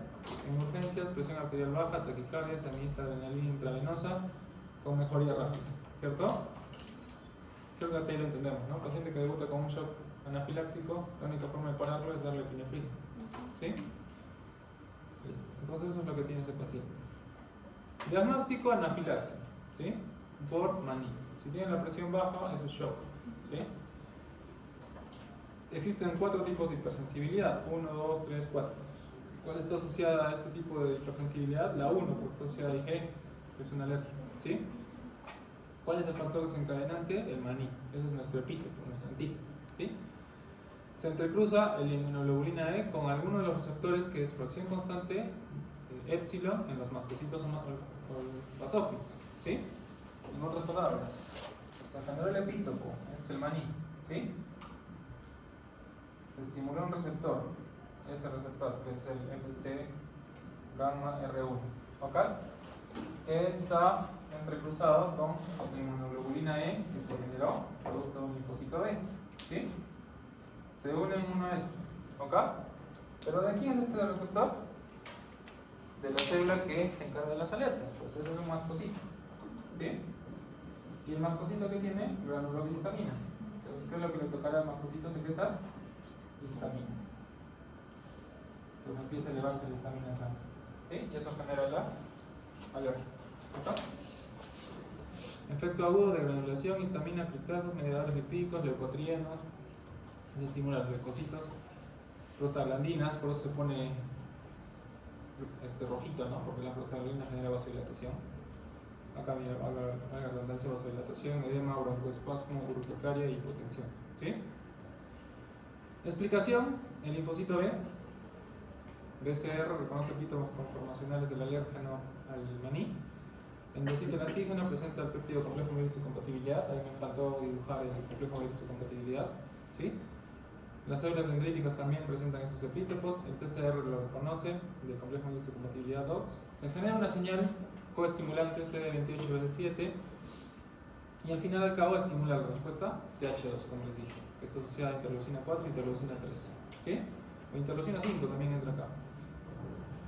En urgencias, presión arterial baja, taquicardia, se administra adrenalina intravenosa con mejoría rápida. ¿Cierto? Creo que hasta ahí lo entendemos, ¿no? Paciente que debuta con un shock anafiláctico, la única forma de pararlo es darle epinefrina. ¿Sí? Listo. Entonces eso es lo que tiene ese paciente. Diagnóstico anafilaxia, ¿sí? Por maní. Si tiene la presión baja, eso es shock, ¿sí? Existen 4 tipos de hipersensibilidad, 1, 2, 3, 4. ¿Cuál está asociada a este tipo de hipersensibilidad? La 1, porque está asociada a IgE, que es una alergia, ¿sí? ¿Cuál es el factor desencadenante? El maní. Ese es nuestro epítopo, nuestro antígeno, ¿sí? Se entrecruza el inmunoglobulina E con alguno de los receptores que es fracción constante, épsilon, en los mastocitos o basófilos, ¿sí? En otras palabras, se generó el epítopo, es el maní, ¿sí? Se estimuló un receptor, ese receptor que es el FC gamma R1, ¿ok? Que está entrecruzado con la inmunoglobulina E que se generó producto de un linfocito B, ¿sí? Se unen uno a este, ¿ok? ¿Pero de quién es este receptor? De la célula que se encarga de las alertas, pues ese es un mastocito, ¿sí? ¿Y el mastocito que tiene? Granulosa histamina. Entonces, ¿qué es lo que le tocará al mastocito secretar? Histamina. Entonces empieza a elevarse la histamina en sangre, ¿sí? Y eso genera la alergia, ¿ok? Efecto agudo de granulación, histamina, criptasas, mediadores lipídicos, leucotrienos. Eso estimula los leucocitos, prostaglandinas, por eso se pone rojito, ¿no? Porque la prostaglandina genera vasodilatación. Acá mira, la redundancia, vasodilatación, edema, broncoespasmo, urticaria y hipotensión. ¿Sí? Explicación: el linfocito B, BCR, reconoce epítopos conformacionales del alérgeno al maní. Endocito el antígeno, presenta el péptido complejo de histocompatibilidad. Ahí me faltó dibujar el complejo de histocompatibilidad. ¿Sí? Las células dendríticas también presentan estos epítopos. El TCR lo reconoce, del complejo de histocompatibilidad 2. Se genera una señal coestimulante CD28-BD7 y al final al cabo estimula la respuesta TH2, como les dije, que está asociada a interleucina 4 y interleucina 3. ¿Sí? O interleucina 5 también entra acá.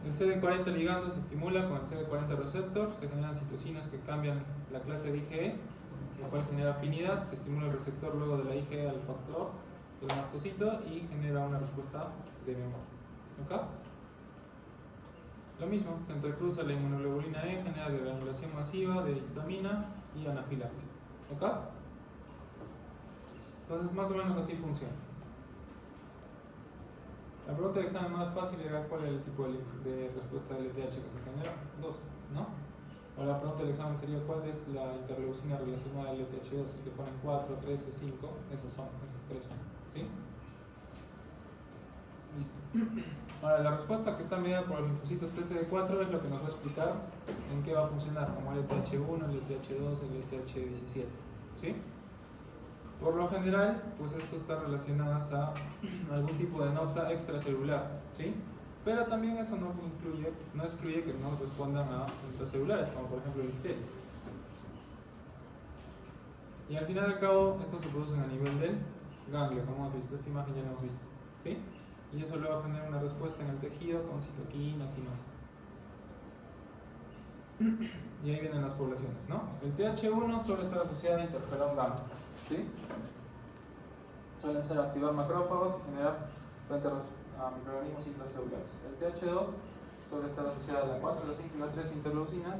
El CD40 ligando se estimula con el CD40 receptor, se generan citocinas que cambian la clase de IgE, lo cual genera afinidad, se estimula el receptor luego de la IgE al factor del mastocito y genera una respuesta de memoria. ¿Ok? Lo mismo, se entrecruza la inmunoglobulina E, genera degranulación masiva de histamina y anafilaxia. ¿Ok? Entonces, más o menos así funciona. La pregunta de examen más fácil era cuál es el tipo de respuesta del LTH que se genera. 2, ¿no? O la pregunta del examen sería cuál es la interleucina relacionada al LTH2. Si te ponen 4, 13, 5, esas tres son. ¿Sí? Listo. Ahora, la respuesta que está medida por los linfocitos TCD4 es lo que nos va a explicar en qué va a funcionar, como el LTH1, el LTH2, el LTH17. ¿Sí? Por lo general, pues esto está relacionado a algún tipo de noxa extracelular, ¿sí? Pero también eso no excluye que no respondan a intracelulares, como por ejemplo el listeria. Y al final y al cabo, estos se producen a nivel del ganglio, como hemos visto. Esta imagen ya la hemos visto, ¿sí? Y eso luego genera una respuesta en el tejido con citoquinas y más. Y ahí vienen las poblaciones, ¿no? El TH1 suele estar asociado a interferón gamma, ¿sí? Suelen ser activar macrófagos y generar frente a microorganismos intracelulares. El TH2 suele estar asociado a la 4, la 5 y la 3 interleucinas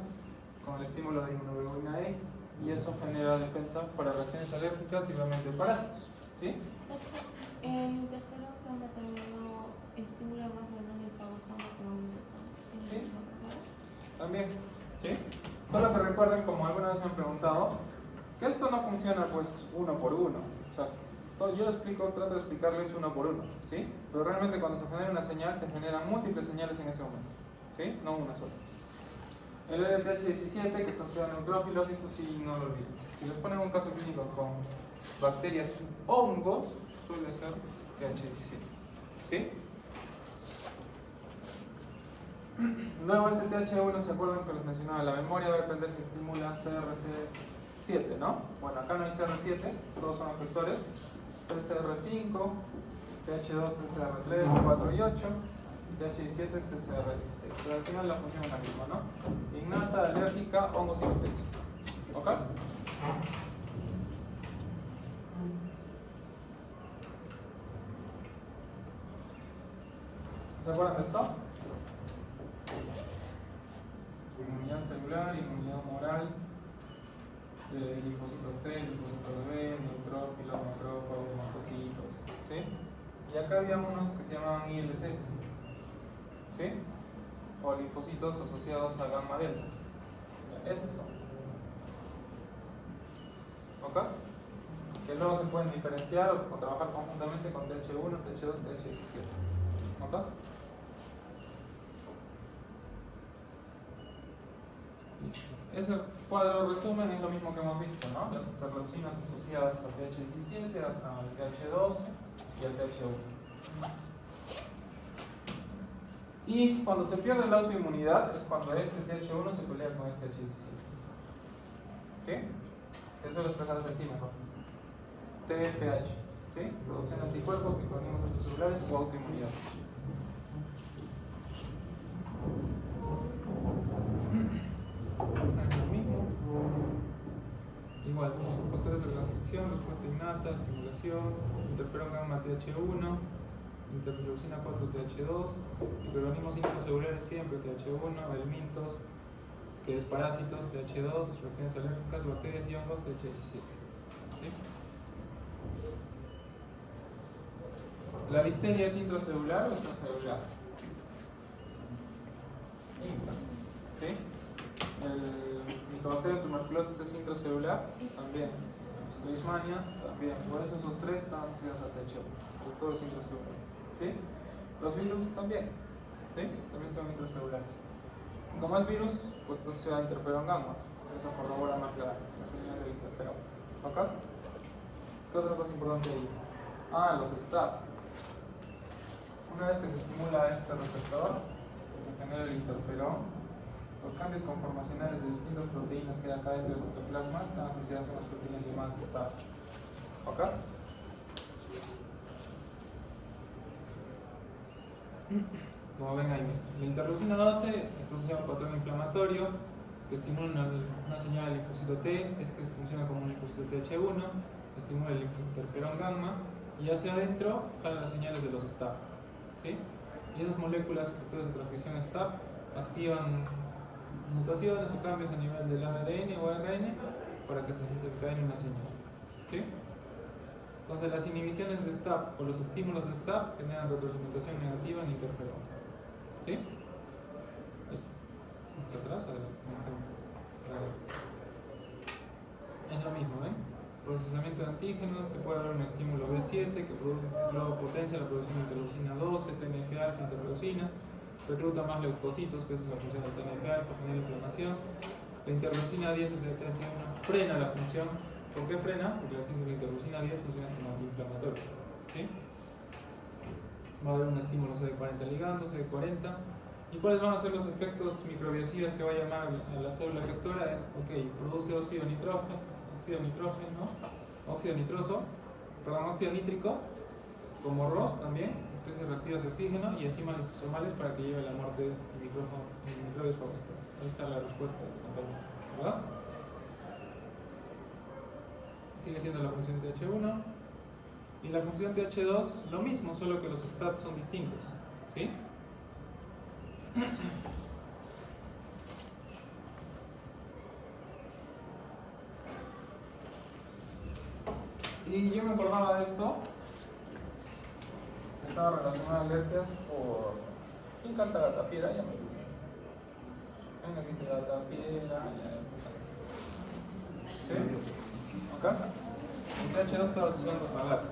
con el estímulo de inmunoglobulina E, y eso genera defensa para reacciones alérgicas y obviamente parásitos, ¿sí? El interferón gamma también no estimula más la non-inflamación como ¿Sí? También, ¿sí? Solo que recuerden, como alguna vez me han preguntado, que esto no funciona pues uno por uno. O sea, yo lo explico, trato de explicarles uno por uno, ¿sí? Pero realmente cuando se genera una señal, se generan múltiples señales en ese momento, ¿sí? No una sola. El LTH17, que está asociado a neutrófilos, esto sí no lo olviden. Si les ponen un caso clínico con bacterias o hongos, suele ser TH17, ¿sí? Luego este TH1, ¿se acuerdan que les mencionaba? La memoria va a depender si estimula CRC7, ¿no? Bueno, acá no hay CR7, todos son efectores. CCR5, TH2, CCR3, 4 y 8, TH17, CCR16. Pero al final la función es la misma, ¿no? Innata, alérgica, hongos y bacterias. ¿Ok? ¿Se acuerdan de esto? Inmunidad celular, inmunidad humoral, linfocitos T, linfocitos B, neutrófilos, macrófagos, mastocitos, ¿sí? Y acá había unos que se llamaban ILCs, ¿sí? O linfocitos asociados a gamma delta. Estos son. ¿Ok? Que luego se pueden diferenciar o trabajar conjuntamente con TH1, TH2, TH17. ¿Ok? Listo. Ese cuadro resumen es lo mismo que hemos visto, ¿no? Las interleucinas asociadas al TH17, al TH12 y al TH1. Y cuando se pierde la autoinmunidad es cuando este TH1 se pelea con este TH17. ¿Sí? Eso lo expresamos así mejor. TFH, ¿sí? Producción de anticuerpos, microorganismos extracelulares o autoinmunidad. Lo mismo. Igual, factores de transcripción, respuesta innata, estimulación, interferón gamma TH1, interleucina 4 TH2, microorganismos intracelulares siempre TH1, helmintos, que es parásitos, TH2, reacciones alérgicas, bacterias y hongos, TH17. ¿Sí? ¿La listeria es intracelular o extracelular? Intra. ¿Sí? ¿El Mycobacterium tuberculosis es intracelular? También. Leishmania también. Por eso esos tres están asociados a TH1. Pero todo es intracelular. ¿Sí? Los virus también. ¿Sí? También son intracelulares. Con más virus, pues esto se llama interferón gamma. Eso corrobora más la señal del interferón. ¿Ok? ¿Qué otra cosa importante ahí? Los STAT. Una vez que se estimula este receptor, se genera el interferón, los cambios conformacionales de distintas proteínas que hay acá dentro del citoplasma están asociados a las proteínas llamadas STAT. ¿Ok? Como ven ahí, la interleucina 12 está asociada a un patrón inflamatorio que estimula una señal del linfocito T. Este funciona como un linfocito TH1, estimula el interferón gamma y hacia adentro jalan las señales de los STAT. ¿Sí? Y esas moléculas efectuadas de transcripción STAP activan mutaciones o cambios a nivel del ADN o ARN para que se desencadene una señal. ¿Sí? Entonces las inhibiciones de STAP o los estímulos de STAP generan retroalimentación negativa en interferón. ¿Sí? Hacia atrás, es lo mismo, ¿ven? Procesamiento de antígenos, se puede dar un estímulo B7 que luego potencia la producción de interleucina 12, TNF-alfa, interleucina, recluta más leucocitos, que es la función del TNF-alfa, genera inflamación. La interleucina 10 de TNF-1 frena la función. ¿Por qué frena? Porque la interleucina 10 funciona como antiinflamatorio. ¿Sí? Va a haber un estímulo CD40 ligando, CD40. ¿Y cuáles van a ser los efectos microbiocidas que va a llamar a la célula efectora? Es, produce óxido nítrico, como ROS también, especies reactivas de oxígeno y enzimas lisosomales para que lleve a la muerte de microbios fagocitores. Ahí está la respuesta de la campaña, ¿verdad? Sigue siendo la función TH1 y la función TH2 lo mismo, solo que los STAT son distintos. ¿Sí? Y yo me acordaba de esto. Estaba relacionado a alergias por... ¿Quién canta Gata Fiera? Ya me olvidé. Venga, aquí dice Gata Fiera. ¿Sí? ¿Acá? El TH2 estaba asociando con la gata.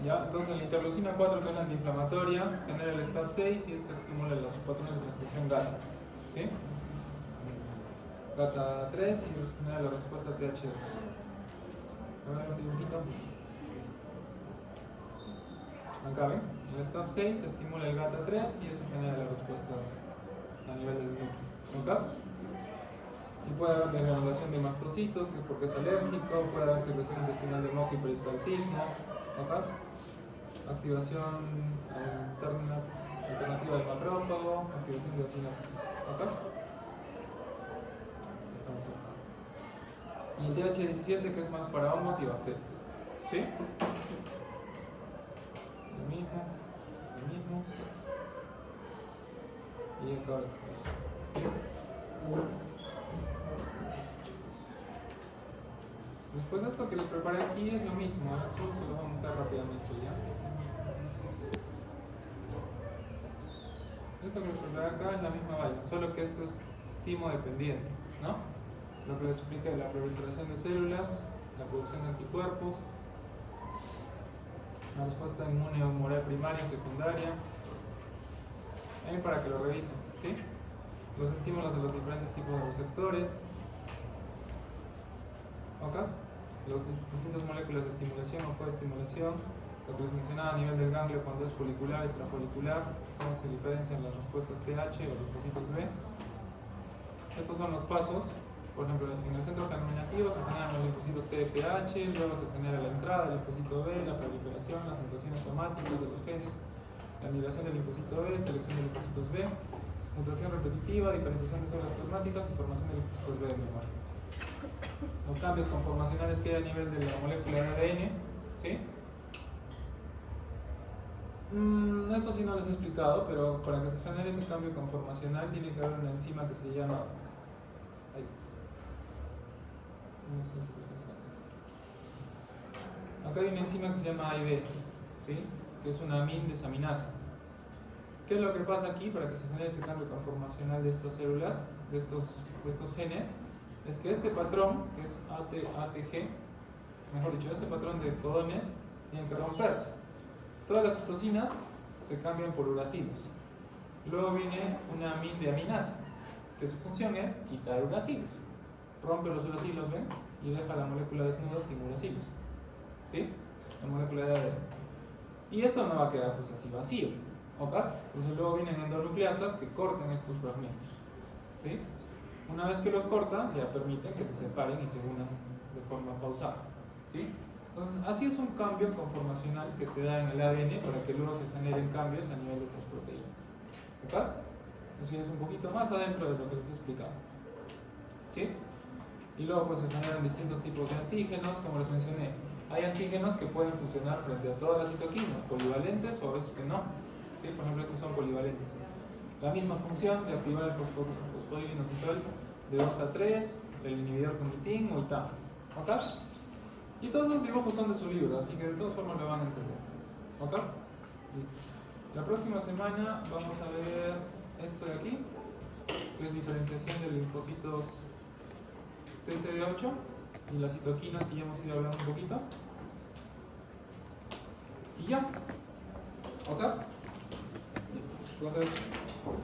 ¿Ya? Entonces la interleucina 4, que es la antiinflamatoria, genera el STAT6 y esto estimula los patrones de transcripción GATA. ¿Sí? GATA 3 y genera la respuesta TH2. A ver un dibujito. Acá ven, el STAT6 estimula el GATA 3 y eso genera la respuesta a nivel del núcleo. ¿No caso? Y puede haber degranulación de mastocitos, que es porque es alérgico, puede haber secreción intestinal de moco y peristaltismo. ¿No caso? Activación alternativa del macrófago, activación de sinapsis. ¿Ok? Y el TH17 que es más para hongos y bacterias. ¿Sí? Lo mismo. Y acá está. ¿Sí? Después esto que les preparé aquí es lo mismo, solo se lo voy a mostrar rápidamente ya. Esto que les preparé acá es la misma vaina, solo que esto es timo dependiente, ¿no? Lo que les expliqué, la proliferación de células, la producción de anticuerpos, la respuesta inmune humoral primaria y secundaria, ahí para que lo revisen, ¿sí? Los estímulos de los diferentes tipos de receptores, ¿ok? Las distintas moléculas de estimulación o coestimulación, lo que les mencionaba a nivel del ganglio cuando es folicular, extrafolicular, cómo se diferencian las respuestas TH o los linfocitos B. Estos son los pasos. Por ejemplo, en el centro germinativo se generan los linfocitos TFH, luego se genera la entrada del linfocito B, la proliferación, las mutaciones somáticas de los genes, la migración del linfocito B, selección de linfocitos B, mutación repetitiva, diferenciación de células plasmáticas y formación de linfocitos B de memoria. Los cambios conformacionales que hay a nivel de la molécula de ADN, ¿sí? Esto sí no les he explicado, pero para que se genere ese cambio conformacional tiene que haber una enzima que se llama... Ay. No sé si está. Acá hay una enzima que se llama AIB, ¿sí? Que es una amine desaminasa. ¿Qué es lo que pasa aquí para que se genere este cambio conformacional de estas células, de estos genes? Es que este patrón, que es ATG, mejor dicho, este patrón de codones, tiene que romperse. Todas las citocinas se cambian por uracilos. Luego viene una amine de aminasa, que su función es quitar uracilos. Rompe los uracilos, ¿ven? Y deja la molécula desnuda sin uracilos. ¿Sí? La molécula de ADN. Y esto no va a quedar pues así vacío. ¿Ok? Entonces luego vienen endonucleasas que cortan estos fragmentos. ¿Sí? Una vez que los cortan, ya permiten que se separen y se unan de forma pausada. ¿Sí? Entonces, así es un cambio conformacional que se da en el ADN para que luego se generen cambios a nivel de estas proteínas. ¿Ok? Eso ya es un poquito más adentro de lo que les he explicado. ¿Sí? Y luego pues se generan distintos tipos de antígenos, como les mencioné. Hay antígenos que pueden funcionar frente a todas las citoquinas, polivalentes o a veces que no. ¿Sí? Por ejemplo, estos son polivalentes. La misma función de activar el fosfodilinositol de 2 a 3, el inhibidor comitin o ITAM. ¿Ok? Y todos esos dibujos son de su libro, así que de todas formas lo van a entender. ¿Ok? Listo. La próxima semana vamos a ver esto de aquí, que es diferenciación de linfocitos TCD8 y las citoquinas que ya hemos ido hablando un poquito. Y ya. ¿Ok? Listo. Entonces,